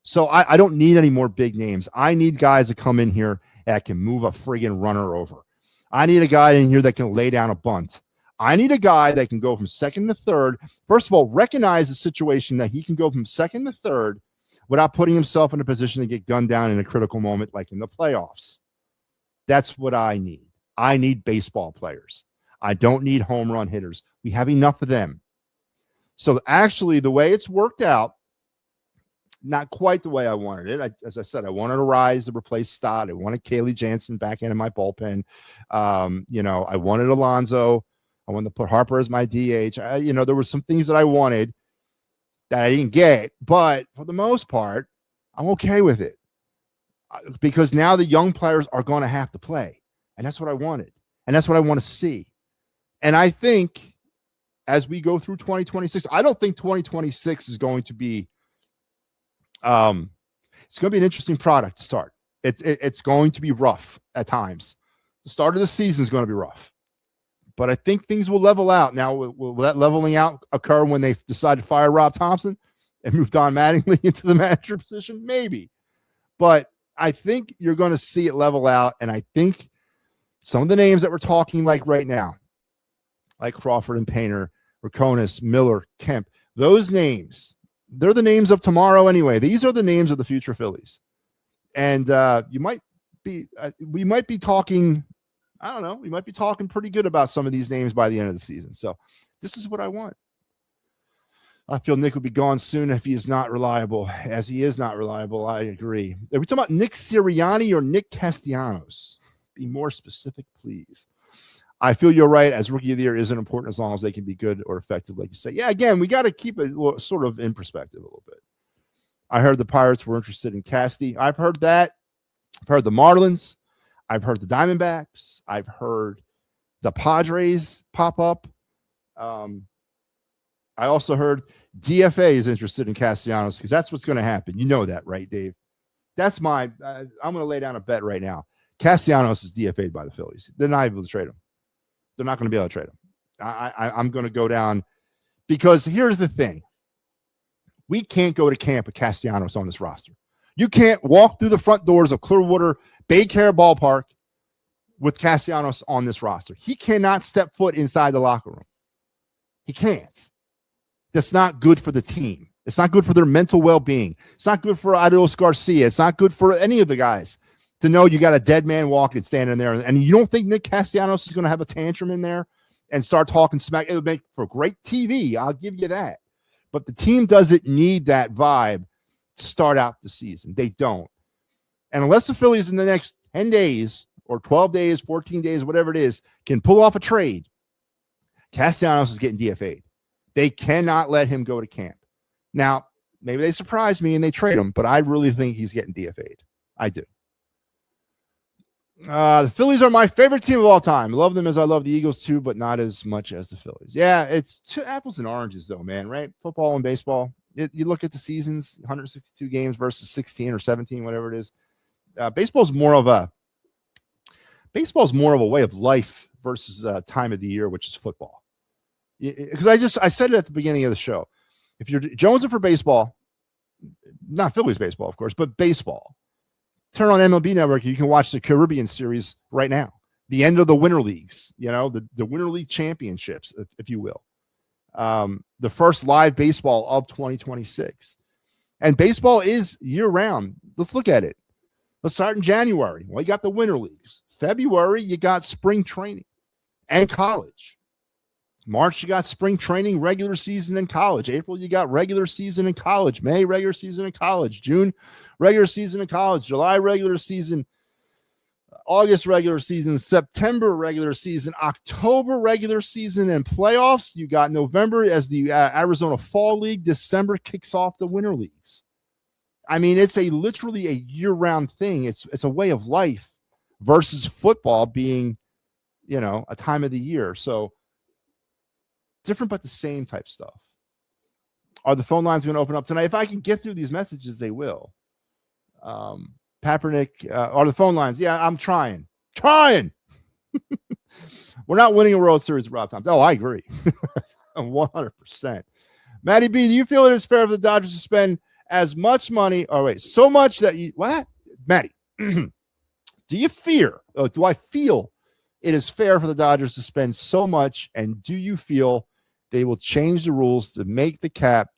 So I don't need any more big names. I need guys that come in here that can move a friggin' runner over. I need a guy in here that can lay down a bunt. I need a guy that can go from second to third. First of all, recognize the situation that he can go from second to third without putting himself in a position to get gunned down in a critical moment like in the playoffs. That's what I need. I need baseball players. I don't need home run hitters. We have enough of them. So actually, the way it's worked out, not quite the way I wanted it. As I said, I wanted Ariz to replace Stott. I wanted Caley Jansen back into my bullpen. I wanted Alonso. I wanted to put Harper as my DH. There were some things that I wanted that I didn't get, but for the most part, I'm okay with it because now the young players are going to have to play. And that's what I wanted. And that's what I want to see. And I think as we go through 2026, I don't think 2026 is going to be it's going to be an interesting product to start. It's going to be rough at times. The start of the season is going to be rough. But I think things will level out. Now, will that leveling out occur when they decide to fire Rob Thompson and move Don Mattingly into the manager position? Maybe. But I think you're going to see it level out. And I think some of the names that we're talking like right now, like Crawford and Painter, Rakonis, Miller, Kemp, those names, they're the names of tomorrow anyway. These are the names of the future Phillies. And we might be talking, I don't know, we might be talking pretty good about some of these names by the end of the season. So this is what I want. I feel Nick will be gone soon if he is not reliable. As he is not reliable, I agree. Are we talking about Nick Sirianni or Nick Castellanos? Be more specific, please. I feel you're right. As rookie of the year isn't important as long as they can be good or effective, like you say. Yeah, again, we got to keep it sort of in perspective a little bit. I heard the Pirates were interested in Casty. I've heard that. I've heard the Marlins. I've heard the Diamondbacks. I've heard the Padres pop up. I also heard DFA is interested in Castellanos because that's what's going to happen. You know that, right, Dave? That's my I'm going to lay down a bet right now. Castellanos is DFA'd by the Phillies. They're not able to trade him. They're not going to be able to trade him. I'm going to go down because here's the thing. We can't go to camp with Castellanos on this roster. You can't walk through the front doors of Clearwater Baycare Ballpark with Castellanos on this roster. He cannot step foot inside the locker room. He can't. That's not good for the team. It's not good for their mental well-being. It's not good for Adolis Garcia. It's not good for any of the guys to know you got a dead man walking, standing there. And you don't think Nick Castellanos is going to have a tantrum in there and start talking smack? It would make for great TV. I'll give you that. But the team doesn't need that vibe to start out the season. They don't. And unless the Phillies in the next 10 days or 12 days, 14 days, whatever it is, can pull off a trade, Castellanos is getting DFA'd. They cannot let him go to camp. Now, maybe they surprise me and they trade him, but I really think he's getting DFA'd. I do. The Phillies are my favorite team of all time. I love them as I love the Eagles too, but not as much as the Phillies. Yeah, it's two apples and oranges though, man, right? Football and baseball. You look at the seasons, 162 games versus 16 or 17, whatever it is. Baseball's more of a way of life versus time of the year, which is football. Because I said it at the beginning of the show. If you're jonesing for baseball, not Phillies baseball, of course, but baseball, turn on MLB Network. You can watch the Caribbean Series right now. The end of the Winter Leagues, the Winter League Championships, if you will. The first live baseball of 2026. And baseball is year-round. Let's look at it. Let's start in January. Well, you got the Winter Leagues. February, you got spring training and college. March, you got spring training, regular season in college. April, you got regular season in college. May, regular season in college. June, regular season in college. July, regular season. August, regular season. September, regular season. October, regular season and playoffs. You got November as the Arizona Fall League. December kicks off the Winter Leagues. I mean, it's literally a year-round thing. It's a way of life versus football being, a time of the year. So, different but the same type stuff. Are the phone lines going to open up tonight? If I can get through these messages, they will. Papernick, are the phone lines? Yeah, I'm trying. We're not winning a World Series, Rob Thompson. Oh, I agree. 100%. MattyB, do you feel it is fair for the Dodgers to spend as much money? Oh, wait, so much that you, what? Matty, do I feel it is fair for the Dodgers to spend so much? And do you feel they will change the rules to make the cap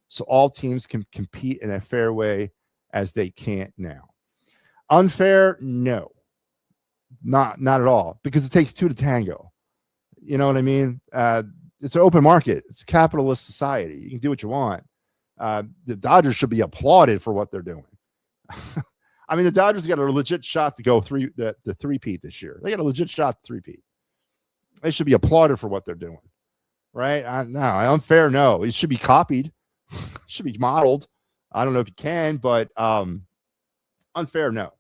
so all teams can compete in a fair way as they can't now? Unfair? No. Not at all, because it takes two to tango. You know what I mean? It's an open market. It's a capitalist society. You can do what you want. The Dodgers should be applauded for what they're doing. I mean, the Dodgers got a legit shot to go the three-peat this year. They got a legit shot to three-peat. They should be applauded for what they're doing. Right? No, unfair, no. It should be copied. Should be modeled. I don't know if you can, but unfair, no.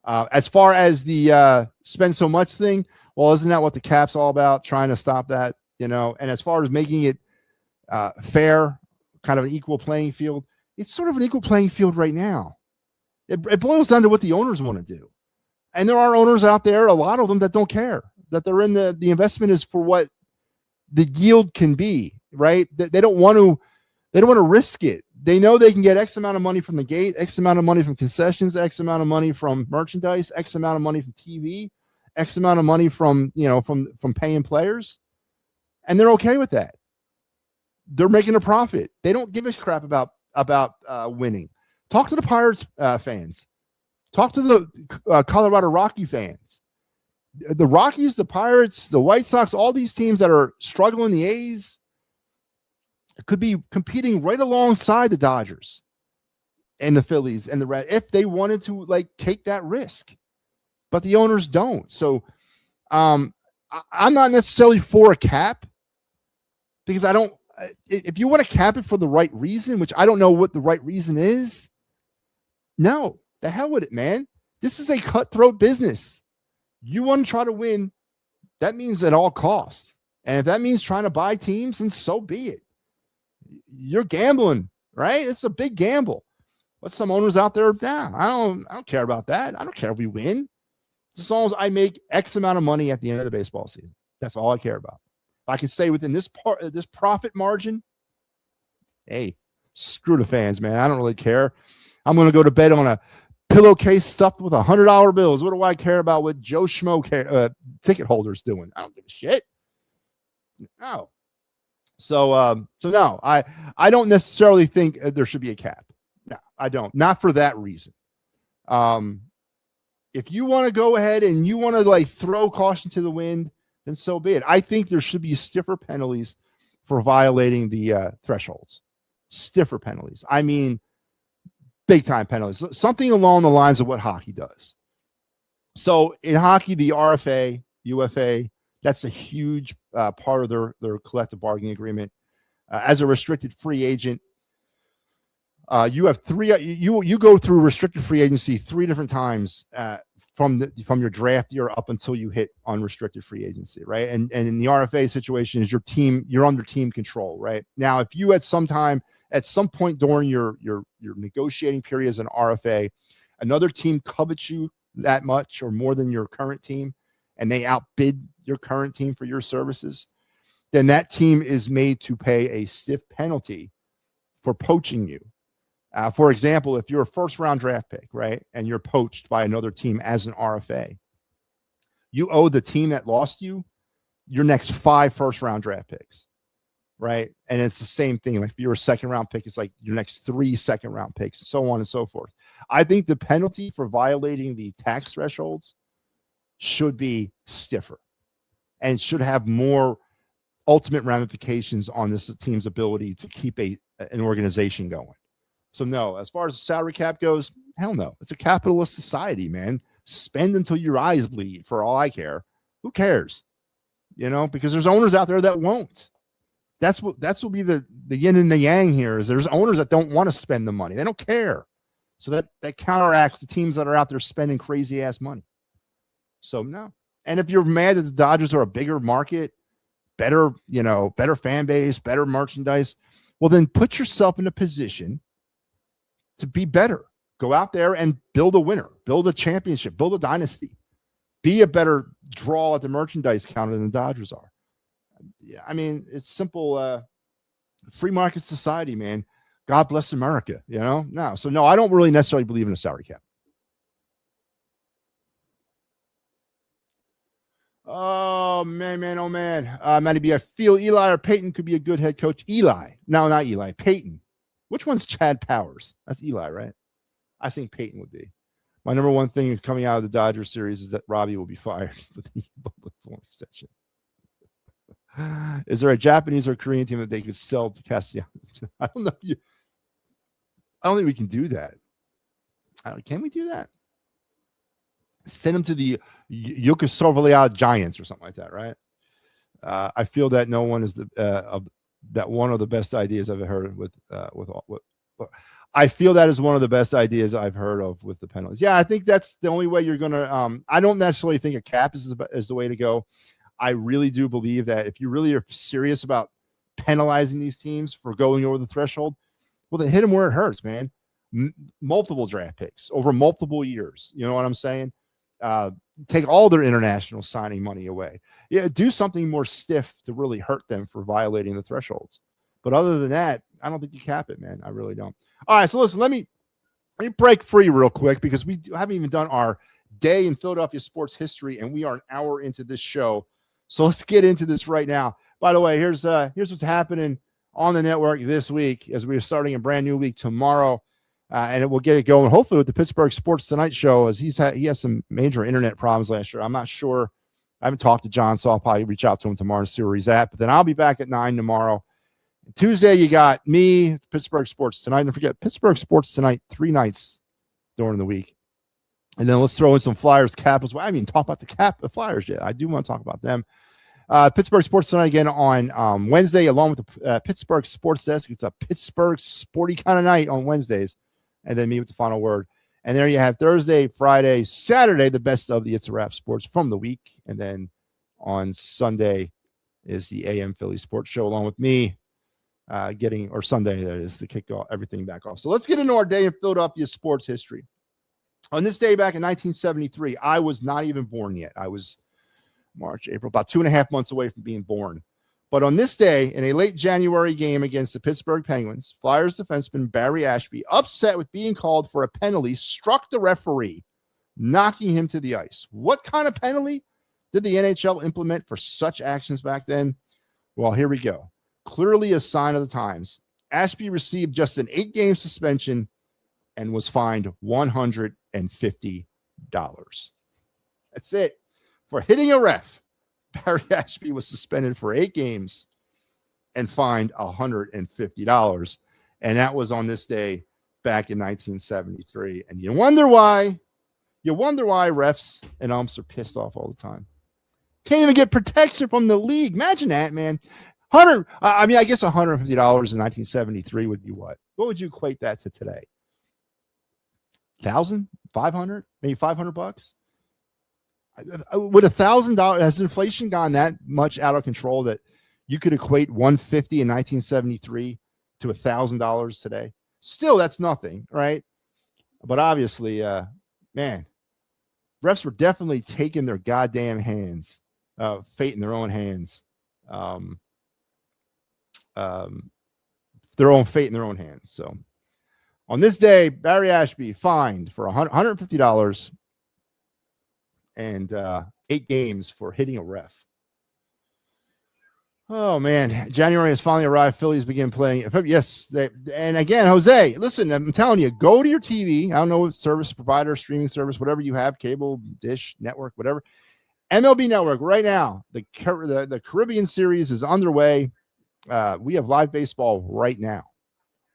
As far as the spend so much thing, well, isn't that what the cap's all about? Trying to stop that, And as far as making it fair, kind of an equal playing field, it's sort of an equal playing field right now. It boils down to what the owners want to do. And there are owners out there, a lot of them, that don't care, that they're in the investment is for what the yield can be, right? They don't want to risk it. They know they can get X amount of money from the gate, X amount of money from concessions, X amount of money from merchandise, X amount of money from TV, X amount of money from paying players. And they're okay with that. They're making a profit. They don't give a crap about winning. Talk to the Pirates fans. Talk to the Colorado Rocky fans. The Rockies, the Pirates, the White Sox, all these teams that are struggling, the A's, could be competing right alongside the Dodgers and the Phillies and the Reds if they wanted to take that risk. But the owners don't. So I'm not necessarily for a cap, because I don't. If you want to cap it for the right reason, which I don't know what the right reason is, no, the hell with it, man. This is a cutthroat business. You want to try to win, that means at all costs. And if that means trying to buy teams, then so be it. You're gambling, right? It's a big gamble. But some owners out there, I don't care about that. I don't care if we win. As long as I make X amount of money at the end of the baseball season. That's all I care about. If I can stay within this profit margin, hey, screw the fans, man. I don't really care. I'm going to go to bed on a pillowcase stuffed with $100 bills. What do I care about what Joe Schmo ticket holders doing? I don't give a shit. No. So no, I don't necessarily think there should be a cap. No, I don't. Not for that reason. If you want to go ahead and you want to throw caution to the wind, then so be it. I think there should be stiffer penalties for violating the thresholds. Stiffer penalties. I mean, big time penalties. Something along the lines of what hockey does. So in hockey, the RFA, UFA, that's a huge part of their collective bargaining agreement. As a restricted free agent, you have you go through restricted free agency 3 different times from your draft year up until you hit unrestricted free agency, right? And in the RFA situation is you're under team control, right? Now, if you at some point during your negotiating period as an RFA, another team covets you that much or more than your current team, and they outbid your current team for your services, then that team is made to pay a stiff penalty for poaching you. For example, if you're a first-round draft pick, right, and you're poached by another team as an RFA, you owe the team that lost you your next 5 first-round draft picks, right? And it's the same thing. Like if you're a second-round pick, it's like your next 3 second-round picks, so on and so forth. I think the penalty for violating the tax thresholds should be stiffer and should have more ultimate ramifications on this team's ability to keep an organization going. So no, as far as the salary cap goes, hell no. It's a capitalist society, man. Spend until your eyes bleed for all I care. Who cares? Because there's owners out there that won't. That's what will be the yin and the yang here is there's owners that don't want to spend the money. They don't care. So that counteracts the teams that are out there spending crazy ass money. So no. And if you're mad that the Dodgers are a bigger market, better fan base, better merchandise, well then put yourself in a position to be better. Go out there and build a winner, build a championship, build a dynasty, be a better draw at the merchandise counter than the Dodgers are. Yeah, I mean, it's simple. Free market society, man. God bless America, No, so no, I don't really necessarily believe in a salary cap. Oh, man. Oh, man. MattyB, I feel Eli or Peyton could be a good head coach. Eli. No, not Eli. Peyton. Which one's Chad Powers? That's Eli, right? I think Peyton would be. My number one thing coming out of the Dodgers series is that Robbie will be fired with the extension. Is there a Japanese or Korean team that they could sell to Castellanos? I don't know. I don't think we can do that. Can we do that? Send them to the Yugoslavia Giants or something like that, right? I feel that no one is that one of the best ideas I've ever heard with I feel that is one of the best ideas I've heard of with the penalties. Yeah, I think that's the only way you're going to I don't necessarily think a cap is the way to go. I really do believe that if you really are serious about penalizing these teams for going over the threshold, well, then hit them where it hurts, man. Multiple draft picks over multiple years. You know what I'm saying? Take all their international signing money away. Yeah, do something more stiff to really hurt them for violating the thresholds. But other than that, I don't think you cap it, man. I really don't. All right, so listen, let me break free real quick because we haven't even done our day in Philadelphia sports history, and we are an hour into this show. So let's get into this right now. By the way, here's what's happening on the network this week as we are starting a brand new week tomorrow, and it will get it going hopefully with the Pittsburgh Sports Tonight show, as he has some major internet problems last year. I'm not sure. I haven't talked to John, so I'll probably reach out to him tomorrow and see where he's at. But then I'll be back at 9 tomorrow. Tuesday, you got me, Pittsburgh Sports Tonight. Don't forget, Pittsburgh Sports Tonight 3 nights during the week. And then let's throw in some Flyers cap as well. I mean, talk about the Flyers yet. I do want to talk about them. Pittsburgh Sports Tonight again on Wednesday, along with the Pittsburgh Sports Desk. It's a Pittsburgh sporty kind of night on Wednesdays. And then me with the final word. And there you have Thursday, Friday, Saturday, the best of the It's a Wrap Sports from the week. And then on Sunday is the AM Philly Sports Show along with me. Sunday, that is, to kick everything back off. So let's get into our day in Philadelphia sports history. On this day back in 1973, I was not even born yet. I was March, April, about 2.5 months away from being born. But on this day, in a late January game against the Pittsburgh Penguins, Flyers defenseman Barry Ashby, upset with being called for a penalty, struck the referee, knocking him to the ice. What kind of penalty did the NHL implement for such actions back then? Well, here we go. Clearly a sign of the times. Ashby received just an 8-game suspension and was fined $150. That's it. For hitting a ref, Barry Ashby was suspended for 8 games and fined $150. And that was on this day back in 1973. And you wonder why refs and umps are pissed off all the time. Can't even get protection from the league. Imagine that, man. I guess $150 in 1973 would be what? What would you equate that to today? 1,000, 500, maybe $500. Would $1,000, has inflation gone that much out of control that you could equate $150 in 1973 to $1,000 today? Still, that's nothing, right? But obviously, man, refs were definitely taking their goddamn hands, fate in their own hands. Their own fate in their own hands. So on this day, Barry Ashby fined for $150 and 8 games for hitting a ref. Oh, man. January has finally arrived. Phillies begin playing. Yes. And again, Jose, listen, I'm telling you, go to your TV. I don't know what service provider, streaming service, whatever you have, cable, dish, network, whatever. MLB Network right now. The Caribbean series is underway. We have live baseball right now.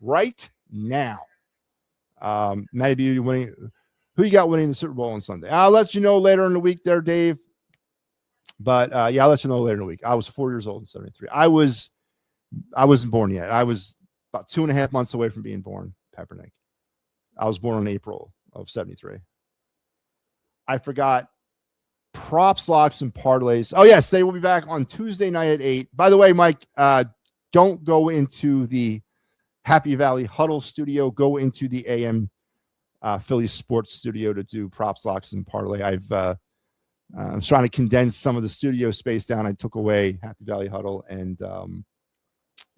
Right now. MattyB winning. Who you got winning the Super Bowl on Sunday? I'll let you know later in the week there, Dave. But yeah, I'll let you know later in the week. I was 4 years old in 73. I wasn't born yet. I was about 2.5 months away from being born, Peppernick. I was born in April of 73. I forgot props, locks, and parlays. Oh, yes, they will be back on Tuesday night at 8. By the way, Mike, don't go into the Happy Valley Huddle studio. Go into the AM Philly Sports studio to do props, locks, and parlay. I'm trying to condense some of the studio space down. I took away Happy Valley Huddle and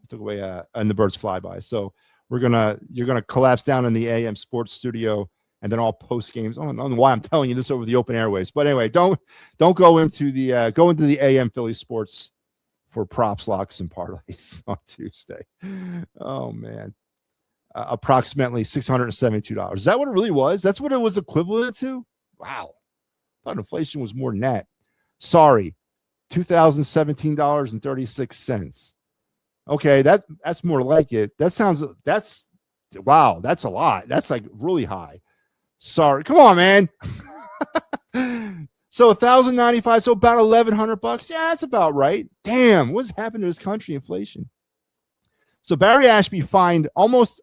took away and the Birds Flyby. So you're gonna collapse down in the AM Sports studio, and then all post games. I don't know why I'm telling you this over the open airways, but anyway, don't go into the AM Philly Sports for props, locks, and parlays on Tuesday. Oh man. Approximately $672. Is that what it really was? That's what it was equivalent to? Wow. I thought inflation was more than that. Sorry. $2,017.36. Okay, that's more like it. That's wow, that's a lot. That's like really high. Sorry. Come on, man. So $1,095, so about $1,100. Yeah, that's about right. Damn, what's happened to this country? Inflation. So Barry Ashby fined almost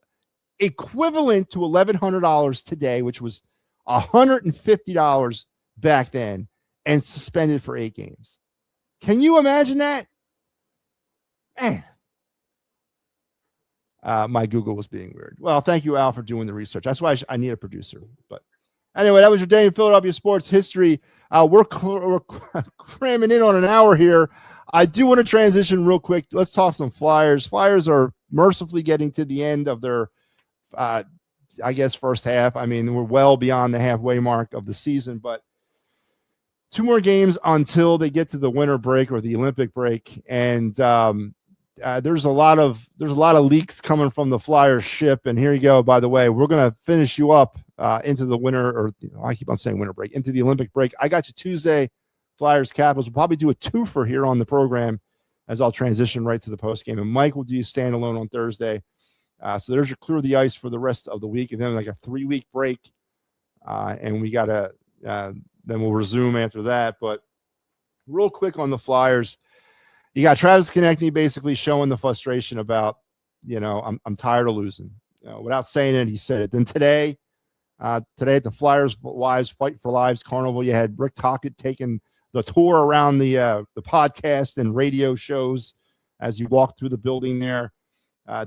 equivalent to $1,100 today, which was $150 back then, and suspended for 8 games. Can you imagine that? Man. My Google was being weird. Well, thank you, Al, for doing the research. That's why I need a producer. But anyway, that was your day in Philadelphia sports history. We're cramming in on an hour here. I do want to transition real quick. Let's talk some Flyers. Flyers are mercifully getting to the end of their, first half. I mean, we're well beyond the halfway mark of the season, but 2 more games until they get to the winter break or the Olympic break. And there's a lot of leaks coming from the Flyers ship. And here you go. By the way, we're going to finish you up into the winter, or I keep on saying winter break, into the Olympic break. I got you Tuesday, Flyers Capitals. We'll probably do a twofer here on the program as I'll transition right to the post game. And Mike will do standalone on Thursday. So there's your clear the ice for the rest of the week, and then like a 3-week break. And we got to then we'll resume after that. But real quick on the Flyers, you got Travis Konechny basically showing the frustration about, I'm tired of losing. Without saying it, he said it. Then today at the Flyers Wives Fight for Lives Carnival, you had Rick Tocchet taking the tour around the podcast and radio shows as you walk through the building there,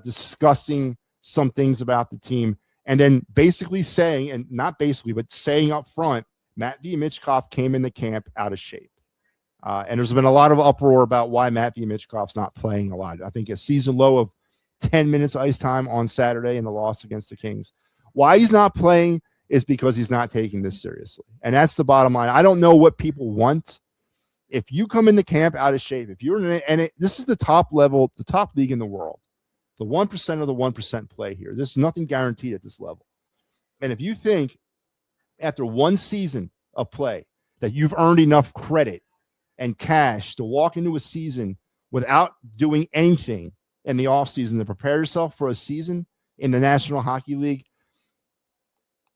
discussing some things about the team, and then basically saying, and not basically, but saying up front, MattyB Michkov came in the camp out of shape. And there's been a lot of uproar about why MattyB Michkov's not playing a lot. I think a season low of 10 minutes ice time on Saturday in the loss against the Kings. Why he's not playing is because he's not taking this seriously. And that's the bottom line. I don't know what people want. If you come in the camp out of shape, if you're this is the top level, the top league in the world, the 1% of the 1% play here. There's nothing guaranteed at this level. And if you think after one season of play that you've earned enough credit and cash to walk into a season without doing anything in the offseason to prepare yourself for a season in the National Hockey League,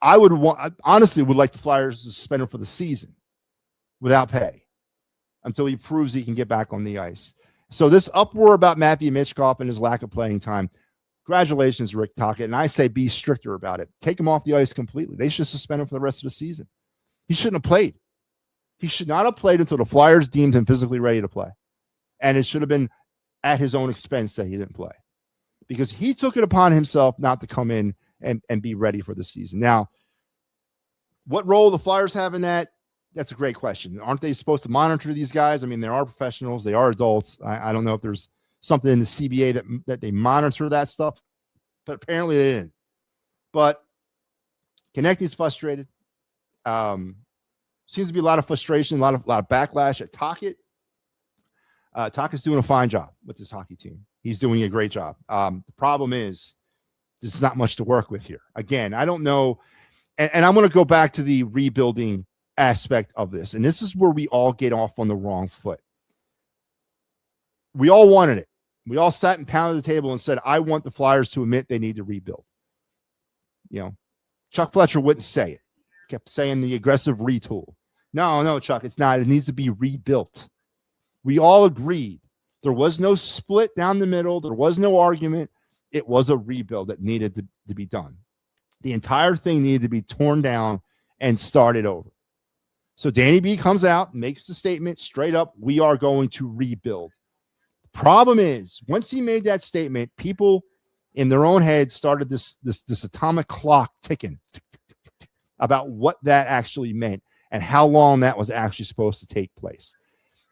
I would honestly would like the Flyers to suspend him for the season without pay until he proves he can get back on the ice. So this uproar about MattyB Michkov and his lack of playing time, congratulations, Rick Tocchet. And I say be stricter about it. Take him off the ice completely. They should suspend him for the rest of the season. He shouldn't have played. He should not have played until the Flyers deemed him physically ready to play. And it should have been at his own expense that he didn't play, because he took it upon himself not to come in and be ready for the season. Now, what role the Flyers have in that? That's a great question. Aren't they supposed to monitor these guys? I mean, they are professionals. They are adults. I don't know if there's something in the CBA that they monitor that stuff, but apparently they didn't. But Konechny's frustrated. Seems to be a lot of frustration, a lot of backlash at Tocchet. Tocchet's doing a fine job with this hockey team. He's doing a great job. The problem is there's not much to work with here. Again, I don't know. And I'm going to go back to the rebuilding aspect of this. And this is where we all get off on the wrong foot. We all wanted it. We all sat and pounded the table and said, I want the Flyers to admit they need to rebuild. Chuck Fletcher wouldn't say it. Kept saying the aggressive retool. No, Chuck, it's not. It needs to be rebuilt. We all agreed. There was no split down the middle. There was no argument. It was a rebuild that needed to be done. The entire thing needed to be torn down and started over. So Danny B comes out and makes the statement straight up, we are going to rebuild. The problem is, once he made that statement, people in their own heads started this atomic clock ticking about what that actually meant and how long that was actually supposed to take place.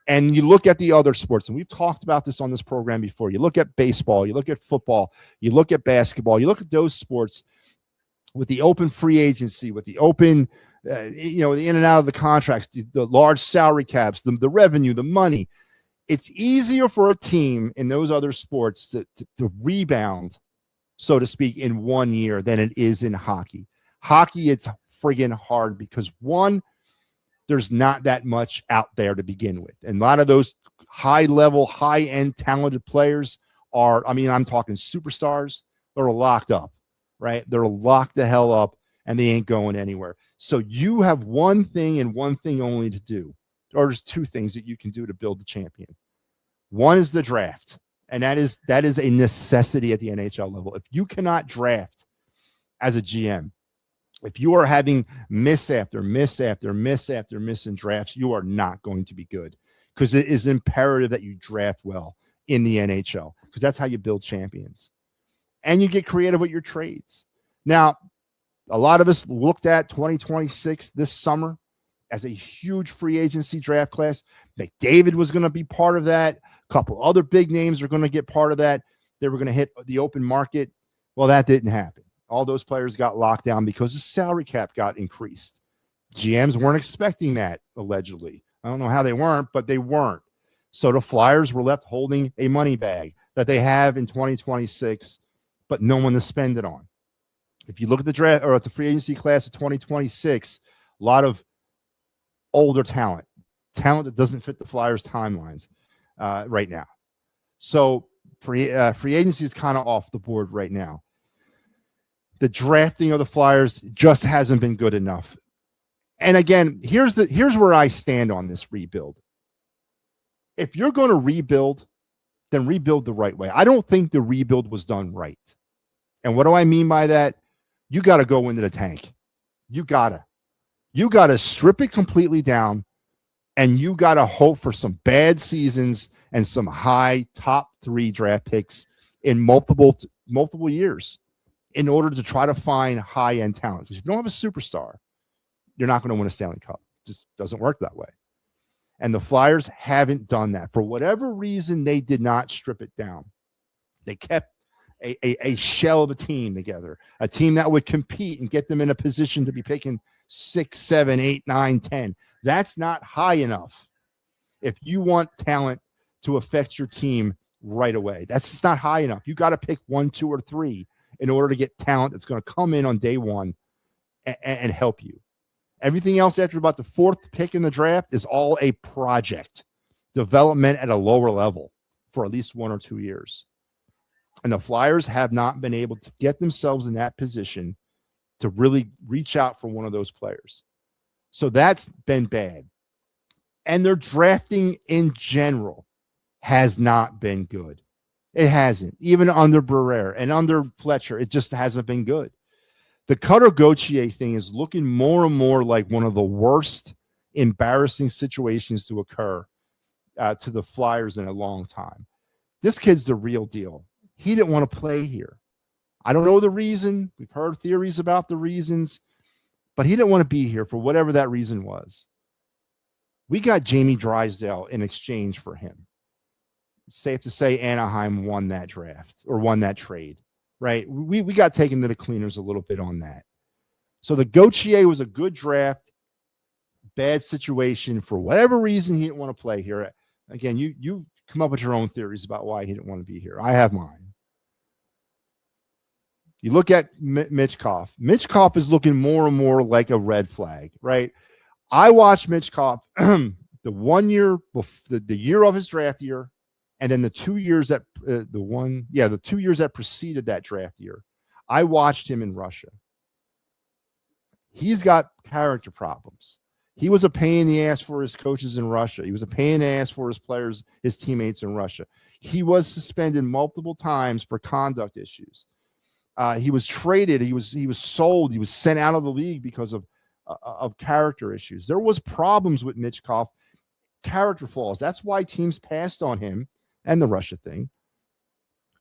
And you look at the other sports, and we've talked about this on this program before. You look at baseball, you look at football, you look at basketball, you look at those sports with the open free agency, with the open, the in and out of the contracts, the large salary caps, the revenue, the money. It's easier for a team in those other sports to rebound, so to speak, in 1 year than it is in hockey. Hockey, it's friggin' hard because, one, there's not that much out there to begin with. And a lot of those high-level, high-end talented players I'm talking superstars, they're locked up, right? They're locked the hell up, and they ain't going anywhere. So you have one thing and one thing only to do, or there's two things that you can do to build the champion. One is the draft, and that is a necessity at the NHL level. If you cannot draft as a GM. If you are having miss after miss after miss after miss in drafts, you are not going to be good, because it is imperative that you draft well in the NHL, because that's how you build champions. And you get creative with your trades. Now, a lot of us looked at 2026 this summer as a huge free agency draft class. McDavid was going to be part of that. A couple other big names are going to get part of that. They were going to hit the open market. Well, that didn't happen. All those players got locked down because the salary cap got increased. GMs weren't expecting that, allegedly. I don't know how they weren't, but they weren't. So the Flyers were left holding a money bag that they have in 2026, but no one to spend it on. If you look at the draft or at the free agency class of 2026, a lot of older talent that doesn't fit the Flyers' timelines right now. So free agency is kind of off the board right now. The drafting of the Flyers just hasn't been good enough. And again, here's where I stand on this rebuild. If you're going to rebuild, then rebuild the right way. I don't think the rebuild was done right. And what do I mean by that? You got to go into the tank. You got to strip it completely down, and you got to hope for some bad seasons and some high top 3 draft picks in multiple years in order to try to find high-end talent. Because if you don't have a superstar, you're not going to win a Stanley Cup. It just doesn't work that way. And the Flyers haven't done that. For whatever reason, they did not strip it down. They kept a shell of a team together, a team that would compete and get them in a position to be picking 6, 7, 8, 9, 10. That's not high enough if you want talent to affect your team right away. That's just not high enough. You got to pick 1, 2, or 3 in order to get talent that's going to come in on day one and help you. Everything else after about the 4th pick in the draft is all a project development at a lower level for at least 1 or 2 years. And the Flyers have not been able to get themselves in that position to really reach out for one of those players. So that's been bad. And their drafting in general has not been good. It hasn't. Even under Barrère and under Fletcher, it just hasn't been good. The Cutter Gauthier thing is looking more and more like one of the worst embarrassing situations to occur to the Flyers in a long time. This kid's the real deal. He didn't want to play here. I don't know the reason. We've heard theories about the reasons, but he didn't want to be here for whatever that reason was. We got Jamie Drysdale in exchange for him. It's safe to say Anaheim won that draft or won that trade, right? We got taken to the cleaners a little bit on that. So the Gauthier was a good draft, bad situation. For whatever reason, he didn't want to play here. Again, you come up with your own theories about why he didn't want to be here. I have mine. You look at Michkov. Michkov is looking more and more like a red flag, right? I watched Michkov the 1 year, the year of his draft year, and then the 2 years that the 2 years that preceded that draft year. I watched him in Russia. He's got character problems. He was a pain in the ass for his coaches in Russia. He was a pain in the ass for his players, his teammates in Russia. He was suspended multiple times for conduct issues. He was traded. He was sold. He was sent out of the league because of character issues. There was problems with Michkov, character flaws. That's why teams passed on him and the Russia thing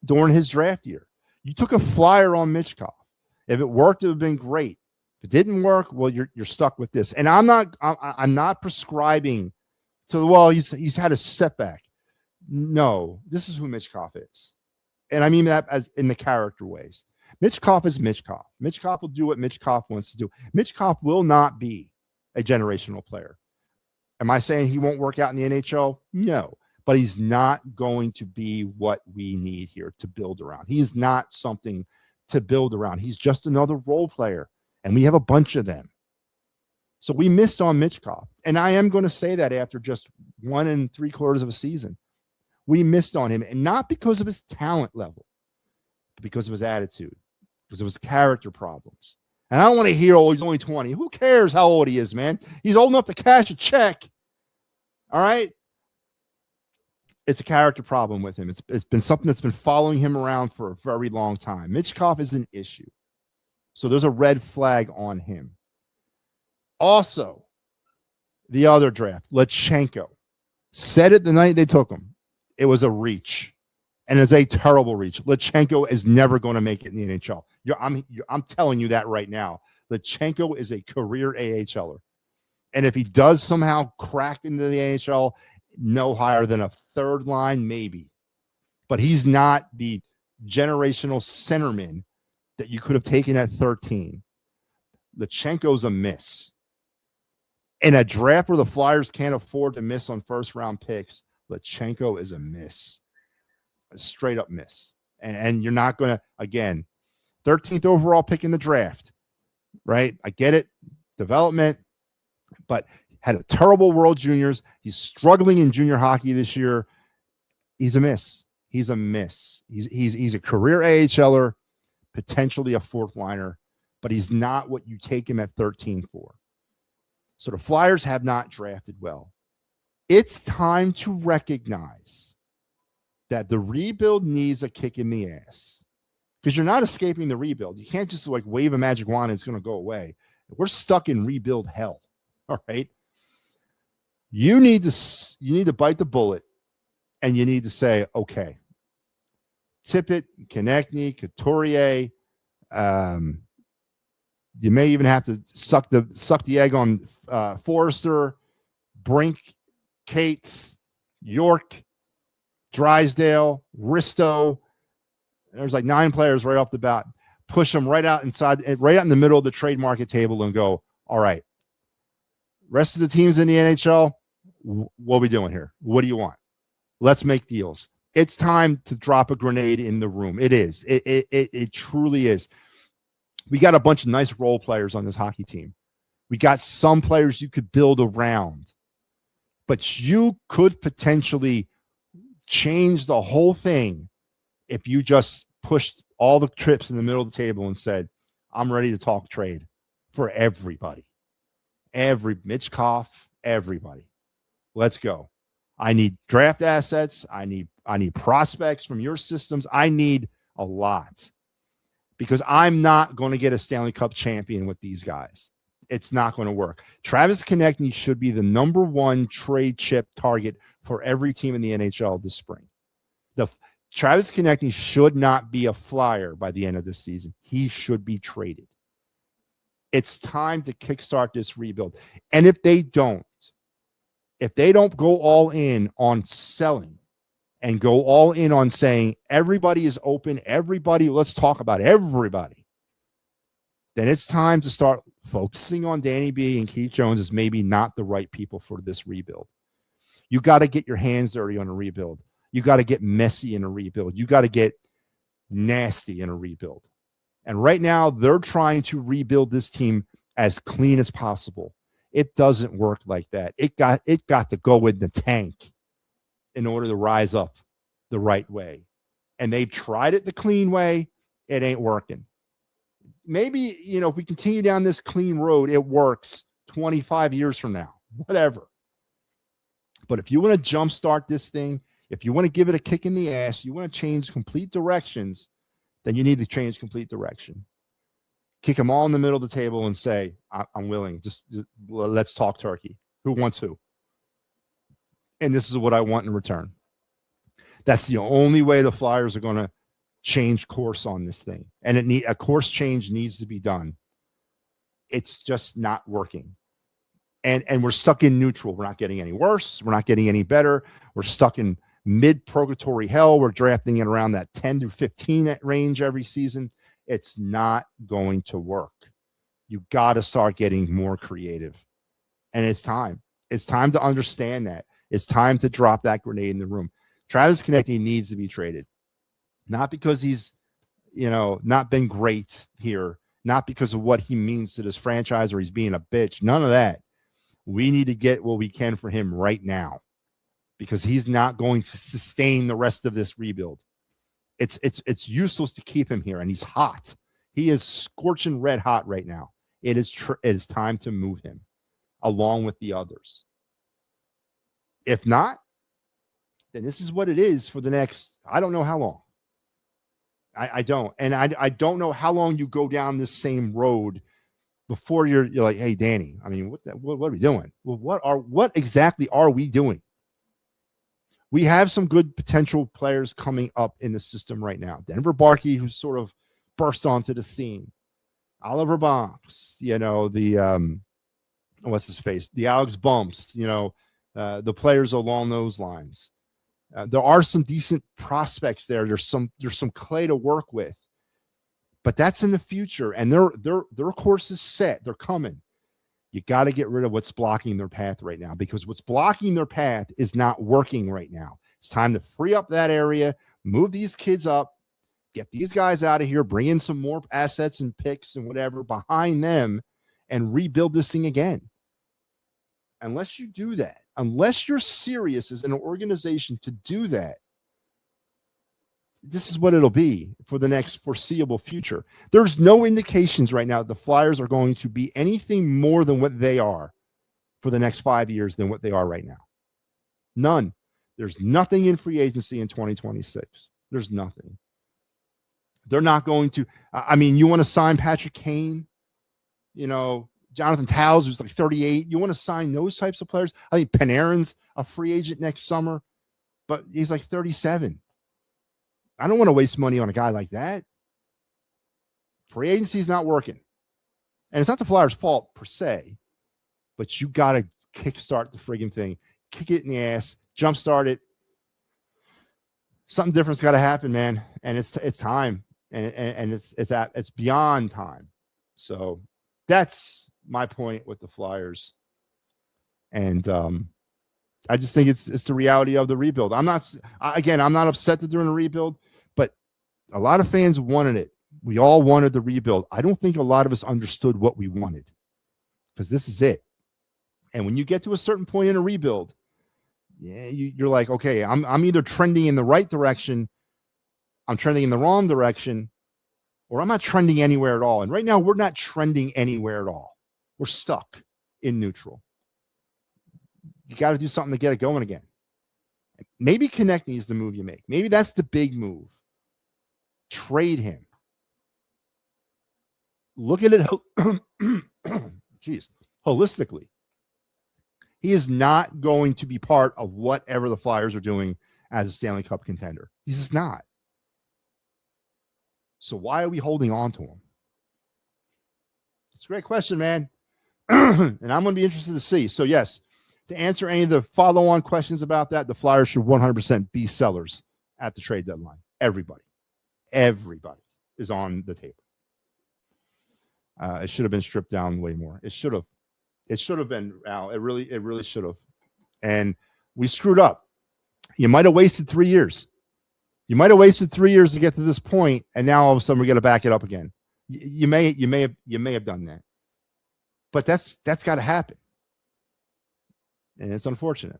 during his draft year. You took a flyer on Michkov. If it worked, it would have been great. If it didn't work, well, you're stuck with this. And I'm not prescribing to, well, he's had a setback. No, this is who Michkov is. And I mean that as in the character ways. Michkov is Michkov. Michkov will do what Michkov wants to do. Michkov will not be a generational player. Am I saying he won't work out in the NHL? No, but he's not going to be what we need here to build around. He is not something to build around. He's just another role player, and we have a bunch of them. So we missed on Michkov, and I am going to say that after just 1 3/4 of a season. We missed on him, and not because of his talent level, but because of his attitude, because of his character problems. And I don't want to hear, oh, he's only 20. Who cares how old he is, man? He's old enough to cash a check. All right? It's a character problem with him. It's been something that's been following him around for a very long time. Michkov is an issue. So there's a red flag on him. Also, the other draft, Lutsenko, said it the night they took him. It was a reach, and it's a terrible reach. Lutsenko is never going to make it in the NHL. I'm telling you that right now. Lutsenko is a career AHLer. And if he does somehow crack into the AHL, no higher than a third line, maybe. But he's not the generational centerman that you could have taken at 13. Lutsenko's a miss. In a draft where the Flyers can't afford to miss on first-round picks, Lutsenko is a miss. A straight-up miss. And you're not going to, again, 13th overall pick in the draft, right? I get it, development, but had a terrible World Juniors. He's struggling in junior hockey this year. He's a miss. He's a miss. He's a career AHLer, potentially a fourth liner, but he's not what you take him at 13 for. So the Flyers have not drafted well. It's time to recognize that the rebuild needs a kick in the ass, because you're not escaping the rebuild. You can't just like wave a magic wand and it's going to go away. We're stuck in rebuild hell. All right. You need to bite the bullet, and you need to say, okay, Tippett, Konechny, Couturier. You may even have to suck the egg on Forrester, Brink, Cates, York, Drysdale, Risto. There's like 9 players right off the bat. Push them right out inside, right out in the middle of the trade market table, and go, all right, rest of the teams in the NHL, what are we doing here? What do you want? Let's make deals. It's time to drop a grenade in the room. It is. It truly is. We got a bunch of nice role players on this hockey team. We got some players you could build around, but you could potentially change the whole thing if you just pushed all the trips in the middle of the table and said, I'm ready to talk trade for everybody. Mitch Koff, everybody. Let's go. I need draft assets. I need prospects from your systems. I need a lot, because I'm not going to get a Stanley Cup champion with these guys. It's not going to work. Travis Konechny should be the number 1 trade chip target for every team in the NHL this spring. Travis Konechny should not be a Flyer by the end of this season. He should be traded. It's time to kickstart this rebuild. And if they don't go all in on selling and go all in on saying everybody is open, let's talk about everybody, then it's time to start focusing on Danny B and Keith Jones as maybe not the right people for this rebuild. You got to get your hands dirty on a rebuild. You got to get messy in a rebuild. You got to get nasty in a rebuild. And right now, they're trying to rebuild this team as clean as possible. It doesn't work like that. It got to go in the tank in order to rise up the right way. And they've tried it the clean way. It ain't working. Maybe, if we continue down this clean road, it works 25 years from now, whatever. But if you want to jumpstart this thing, if you want to give it a kick in the ass, you want to change complete directions, then you need to change complete direction. Kick them all in the middle of the table and say, I'm willing. Just let's talk turkey. Who wants who? And this is what I want in return. That's the only way the Flyers are going to change course on this thing. And a course change needs to be done. It's just not working. And we're stuck in neutral. We're not getting any worse. We're not getting any better. We're stuck in mid-purgatory hell. We're drafting it around that 10 to 15 range every season. It's not going to work. You got to start getting more creative. And it's time. It's time to understand that. It's time to drop that grenade in the room. Travis Konechny needs to be traded. Not because he's, not been great here. Not because of what he means to this franchise or he's being a bitch. None of that. We need to get what we can for him right now, because he's not going to sustain the rest of this rebuild. It's useless to keep him here, and he's hot. He is scorching red hot right now. It is time to move him along with the others. If not, then this is what it is for the next, I don't know how long. I don't. And I don't know how long you go down this same road before you're like, hey, Danny, I mean, what are we doing? Well, what exactly are we doing? We have some good potential players coming up in the system right now. Denver Barkey, who's sort of burst onto the scene. Oliver Bonks, the what's his face? The Alex Bumps, the players along those lines. There are some decent prospects there. There's some clay to work with, but that's in the future, and their course is set. They're coming. You got to get rid of what's blocking their path right now, because what's blocking their path is not working right now. It's time to free up that area, move these kids up, get these guys out of here, bring in some more assets and picks and whatever behind them, and rebuild this thing again. Unless you do that, unless you're serious as an organization to do that, this is what it'll be for the next foreseeable future. There's no indications right now that the Flyers are going to be anything more than what they are for the next 5 years than what they are right now. None. There's nothing in free agency in 2026. There's nothing. They're not going to. I mean, you want to sign Patrick Kane, Jonathan Towles, who's like 38. You want to sign those types of players? I think Panarin's a free agent next summer, but he's like 37. I don't want to waste money on a guy like that. Free agency is not working. And it's not the Flyers' fault per se, but you got to kickstart the friggin' thing. Kick it in the ass. Jumpstart it. Something different's got to happen, man. And it's time. And it's beyond time. So that's my point with the Flyers. And I just think it's the reality of the rebuild. I'm not upset that they're in a rebuild, but a lot of fans wanted it. We all wanted the rebuild. I don't think a lot of us understood what we wanted, because this is it. And when you get to a certain point in a rebuild, you're like, okay, I'm either trending in the right direction, I'm trending in the wrong direction, or I'm not trending anywhere at all. And right now, we're not trending anywhere at all. We're stuck in neutral. You got to do something to get it going again. Maybe Konechny is the move you make. Maybe that's the big move. Trade him. Look at it holistically. He is not going to be part of whatever the Flyers are doing as a Stanley Cup contender. He's just not. So why are we holding on to him? It's a great question, man. And I'm going to be interested to see. So, yes, to answer any of the follow-on questions about that, the Flyers should 100% be sellers at the trade deadline. Everybody is on the table. It should have been stripped down way more. It should have been, Al. It really should have. And we screwed up. You might have wasted 3 years. You might have wasted 3 years to get to this point, and now all of a sudden we're going to back it up again. You may have done that, but that's got to happen, and it's unfortunate.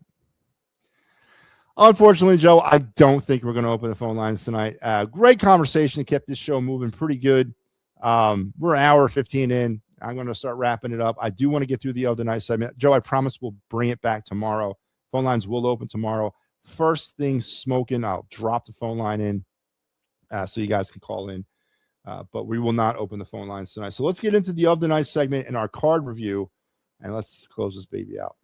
Unfortunately, Joe, I don't think we're going to open the phone lines tonight. Great conversation, kept this show moving pretty good. We're an hour 15 in. I'm going to start wrapping it up. I do want to get through the other night segment. Joe, I promise we'll bring it back tomorrow. Phone lines will open tomorrow. First thing smoking, I'll drop the phone line in so you guys can call in. But we will not open the phone lines tonight. So let's get into the of the night segment and our card review, and let's close this baby out.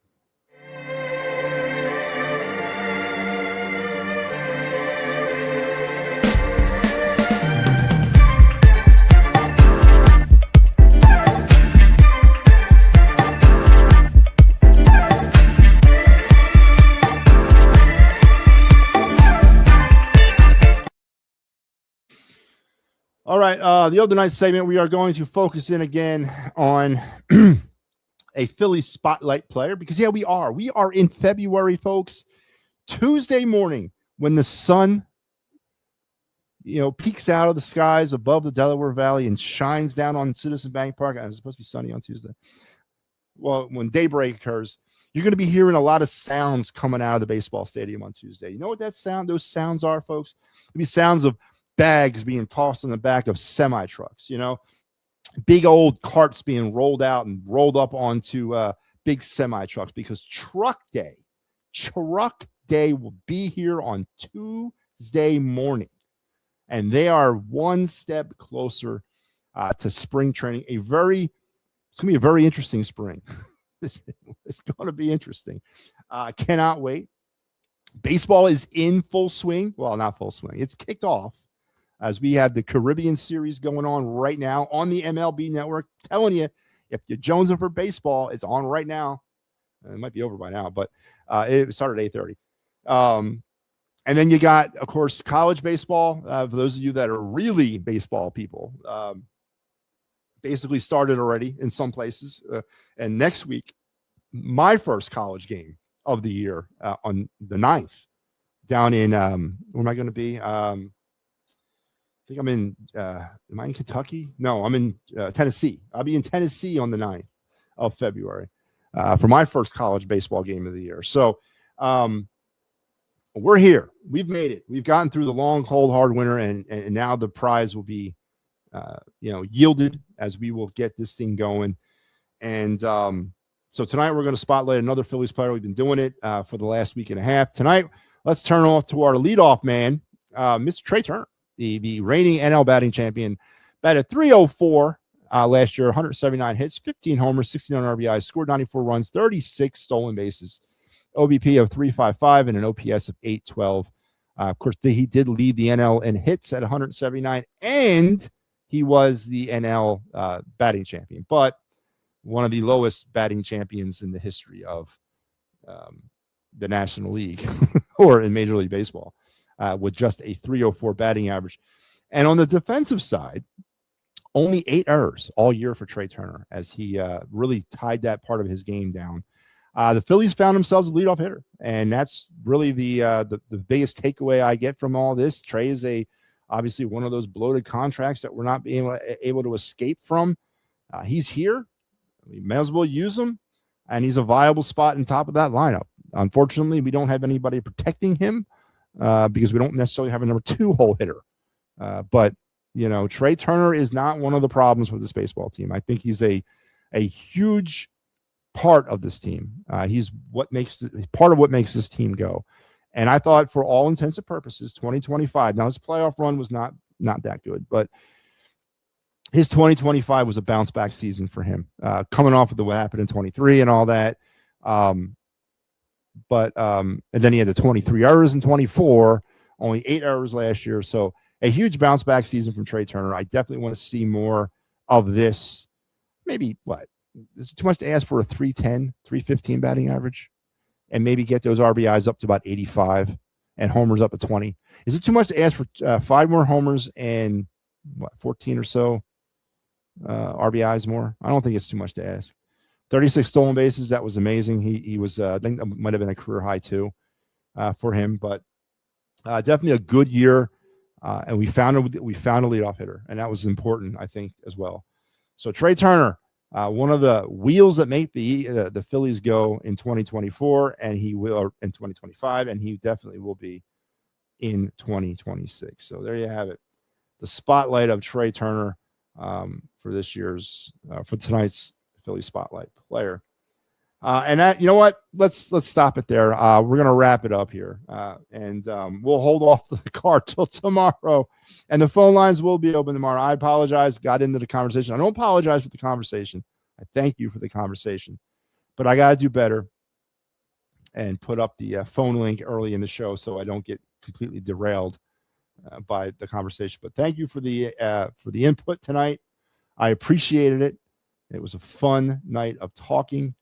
All right, the other night segment, we are going to focus in again on a Philly spotlight player because, yeah, we are. We are in February, folks. Tuesday morning when the sun, peeks out of the skies above the Delaware Valley and shines down on Citizen Bank Park. It's supposed to be sunny on Tuesday. Well, when daybreak occurs, you're going to be hearing a lot of sounds coming out of the baseball stadium on Tuesday. You know what those sounds are, folks? It'll be sounds of bags being tossed in the back of semi trucks, big old carts being rolled out and rolled up onto big semi trucks, because truck day will be here on Tuesday morning. and they are one step closer to spring training. It's going to be a very interesting spring. It's going to be interesting. Cannot wait. Baseball is in full swing. Well, not full swing. It's kicked off as we have the Caribbean Series going on right now on the MLB Network. Telling you, if you're jonesing for baseball, it's on right now. It might be over by now, but it started at 8:30. And then you got, of course, college baseball. For those of you that are really baseball people, basically started already in some places. And next week, my first college game of the year on the 9th down in, where am I going to be? I think I'm in, am I in Kentucky? No, I'm in Tennessee. I'll be in Tennessee on the 9th of February for my first college baseball game of the year. So we're here. We've made it. We've gotten through the long, cold, hard winter, and now the prize will be, yielded as we will get this thing going. And so tonight we're going to spotlight another Phillies player. We've been doing it for the last week and a half. Tonight, let's turn off to our leadoff man, Mr. Trea Turner, the reigning NL batting champion. Batted .304 last year, 179 hits, 15 homers, 69 RBIs, scored 94 runs, 36 stolen bases, OBP of 355, and an OPS of 812. Of course, he did lead the NL in hits at 179, and he was the NL batting champion. But one of the lowest batting champions in the history of the National League or in Major League Baseball with just a .304 batting average. And on the defensive side, only 8 errors all year for Trea Turner as he really tied that part of his game down. The Phillies found themselves a leadoff hitter, and that's really the biggest takeaway I get from all this. Trea is obviously one of those bloated contracts that we're not being able to escape from. He's here. We may as well use him, and he's a viable spot in top of that lineup. Unfortunately, we don't have anybody protecting him because we don't necessarily have a number 2 hole hitter. But, Trea Turner is not one of the problems with this baseball team. I think he's a huge part of this team. He's part of what makes this team go. And I thought for all intents and purposes, 2025, now his playoff run was not that good, but his 2025 was a bounce back season for him, coming off of what happened in 23 and all that. And then he had the 23 errors in 24, only 8 errors last year. So a huge bounce back season from Trea Turner. I definitely want to see more of this. Maybe is it too much to ask for a 310, 315 batting average and maybe get those RBIs up to about 85 and homers up to 20? Is it too much to ask for 5 more homers and 14 or so RBIs more? I don't think it's too much to ask. 36 stolen bases. That was amazing. He was, I think that might have been a career high too for him, but definitely a good year. And we found a leadoff hitter, and that was important, I think, as well. So Trea Turner, one of the wheels that make the Phillies go in 2024, and he will in 2025, and he definitely will be in 2026. So there you have it, the spotlight of Trea Turner for this year's for tonight's Philly Spotlight player. And that, you know what? Let's stop it there. We're gonna wrap it up here, and we'll hold off the card till tomorrow, and the phone lines will be open tomorrow. I apologize, got into the conversation. I don't apologize for the conversation. I thank you for the conversation, but I gotta do better and put up the phone link early in the show so I don't get completely derailed by the conversation. But thank you for the input tonight. I appreciated it. It was a fun night of talking.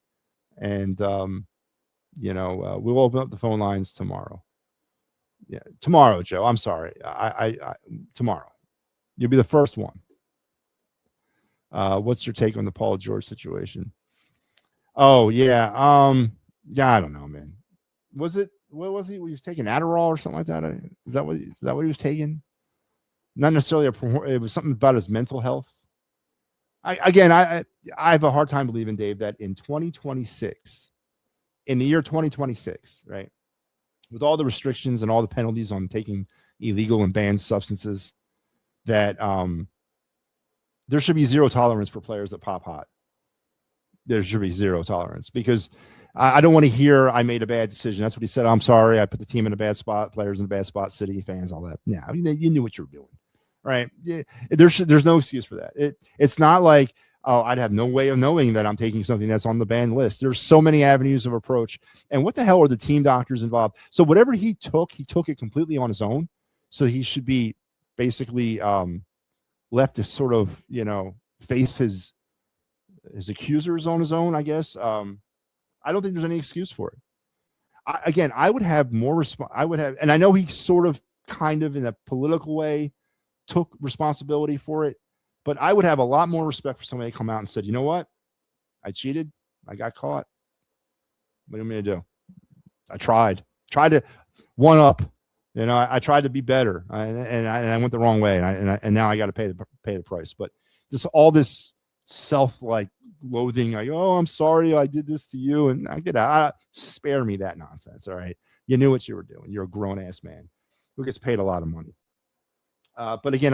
And, we'll open up the phone lines tomorrow. Yeah, tomorrow, Joe. I'm sorry. I tomorrow. You'll be the first one. What's your take on the Paul George situation? Oh, yeah. Yeah, I don't know, man. What was he? He was taking Adderall or something like that? Is that what he was taking? Not necessarily it was something about his mental health. I have a hard time believing, Dave, that in 2026, in the year 2026, right, with all the restrictions and all the penalties on taking illegal and banned substances, that there should be zero tolerance for players that pop hot. There should be zero tolerance because I don't want to hear I made a bad decision. That's what he said. I'm sorry. I put the team in a bad spot, players in a bad spot, city fans, all that. Yeah, I mean, you knew what you were doing, right? Yeah, there's no excuse for that. It's not like, oh, I'd have no way of knowing that I'm taking something that's on the banned list. There's so many avenues of approach. And what the hell are the team doctors involved? So whatever he took it completely on his own. So he should be basically left to sort of, face his accusers on his own, I guess. I don't think there's any excuse for it. I would have more and I know he sort of kind of in a political way took responsibility for it, but I would have a lot more respect for somebody to come out and said, you know what? I cheated. I got caught. What do you want me to do? I tried to one up, I tried to be better and I went the wrong way and now I got to pay the price. But just all this self-loathing, like, oh, I'm sorry I did this to you, and I get out. Spare me that nonsense. All right, you knew what you were doing. You're a grown-ass man who gets paid a lot of money. But again,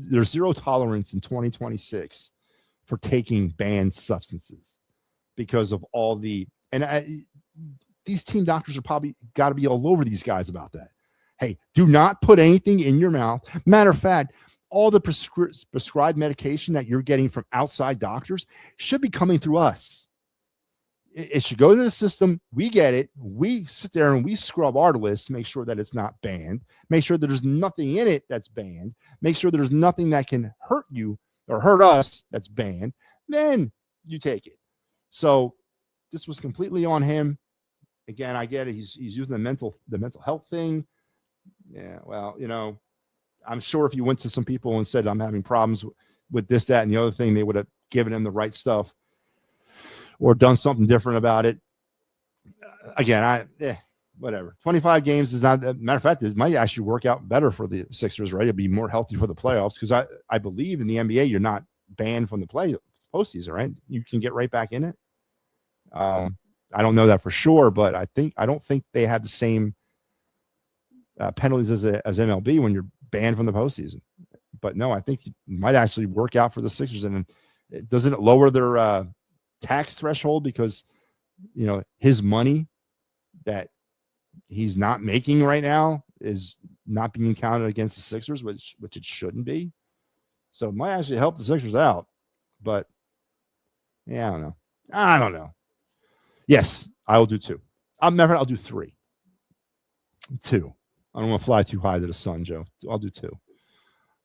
there's zero tolerance in 2026 for taking banned substances because of all these team doctors are probably got to be all over these guys about that. Hey, do not put anything in your mouth. Matter of fact, all the prescribed medication that you're getting from outside doctors should be coming through us. It should go to the system. We get it. We sit there and we scrub our list, make sure that it's not banned, make sure that there's nothing in it that's banned, make sure there's nothing that can hurt you or hurt us that's banned. Then you take it. So this was completely on him. Again, I get it. He's using the mental health thing. Yeah, well, I'm sure if you went to some people and said, I'm having problems with this, that, and the other thing, they would have given him the right stuff or done something different about it. Again, whatever. 25 games is not, matter of fact, it might actually work out better for the Sixers, right? It'll be more healthy for the playoffs because I believe in the NBA, you're not banned from the postseason, right? You can get right back in it. I don't know that for sure, but I don't think they have the same penalties as MLB when you're banned from the postseason. But no, I think it might actually work out for the Sixers. And doesn't it lower their tax threshold because his money that he's not making right now is not being counted against the Sixers, which it shouldn't be. So it might actually help the Sixers out. But yeah, I don't know. Yes, I will do 2. I'll do 3. 2. I don't want to fly too high to the sun, Joe. I'll do 2.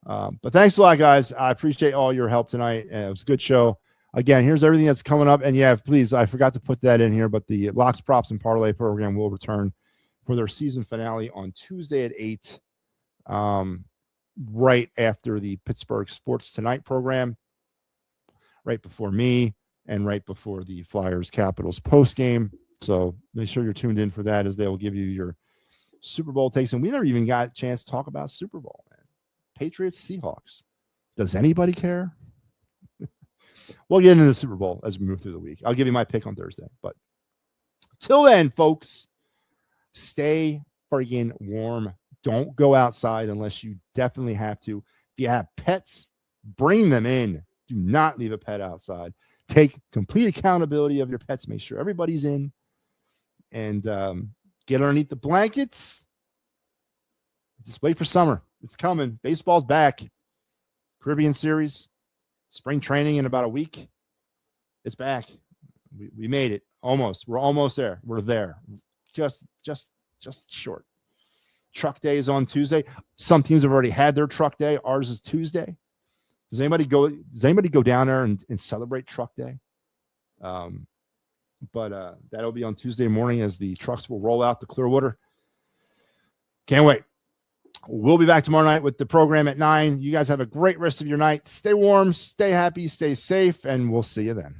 But thanks a lot, guys. I appreciate all your help tonight. It was a good show. Again, here's everything that's coming up. And yeah, please, I forgot to put that in here, but the Locks, Props, and Parlay program will return for their season finale on Tuesday at 8, right after the Pittsburgh Sports Tonight program, right before me, and right before the Flyers Capitals post game. So make sure you're tuned in for that, as they will give you your Super Bowl takes. And we never even got a chance to talk about Super Bowl, man. Patriots, Seahawks. Does anybody care? We'll get into the Super Bowl as we move through the week. I'll give you my pick on Thursday. But till then, folks, stay friggin' warm. Don't go outside unless you definitely have to. If you have pets, bring them in. Do not leave a pet outside. Take complete accountability of your pets. Make sure everybody's in. And get underneath the blankets. Just wait for summer. It's coming. Baseball's back. Caribbean Series. Spring training in about a week. It's back. We made it. Almost. We're almost there. We're there. Just short. Truck day is on Tuesday. Some teams have already had their truck day. Ours is Tuesday. Does anybody go down there and celebrate truck day? But that'll be on Tuesday morning as the trucks will roll out to Clearwater. Can't wait. We'll be back tomorrow night with the program at 9. You guys have a great rest of your night. Stay warm, stay happy, stay safe, and we'll see you then.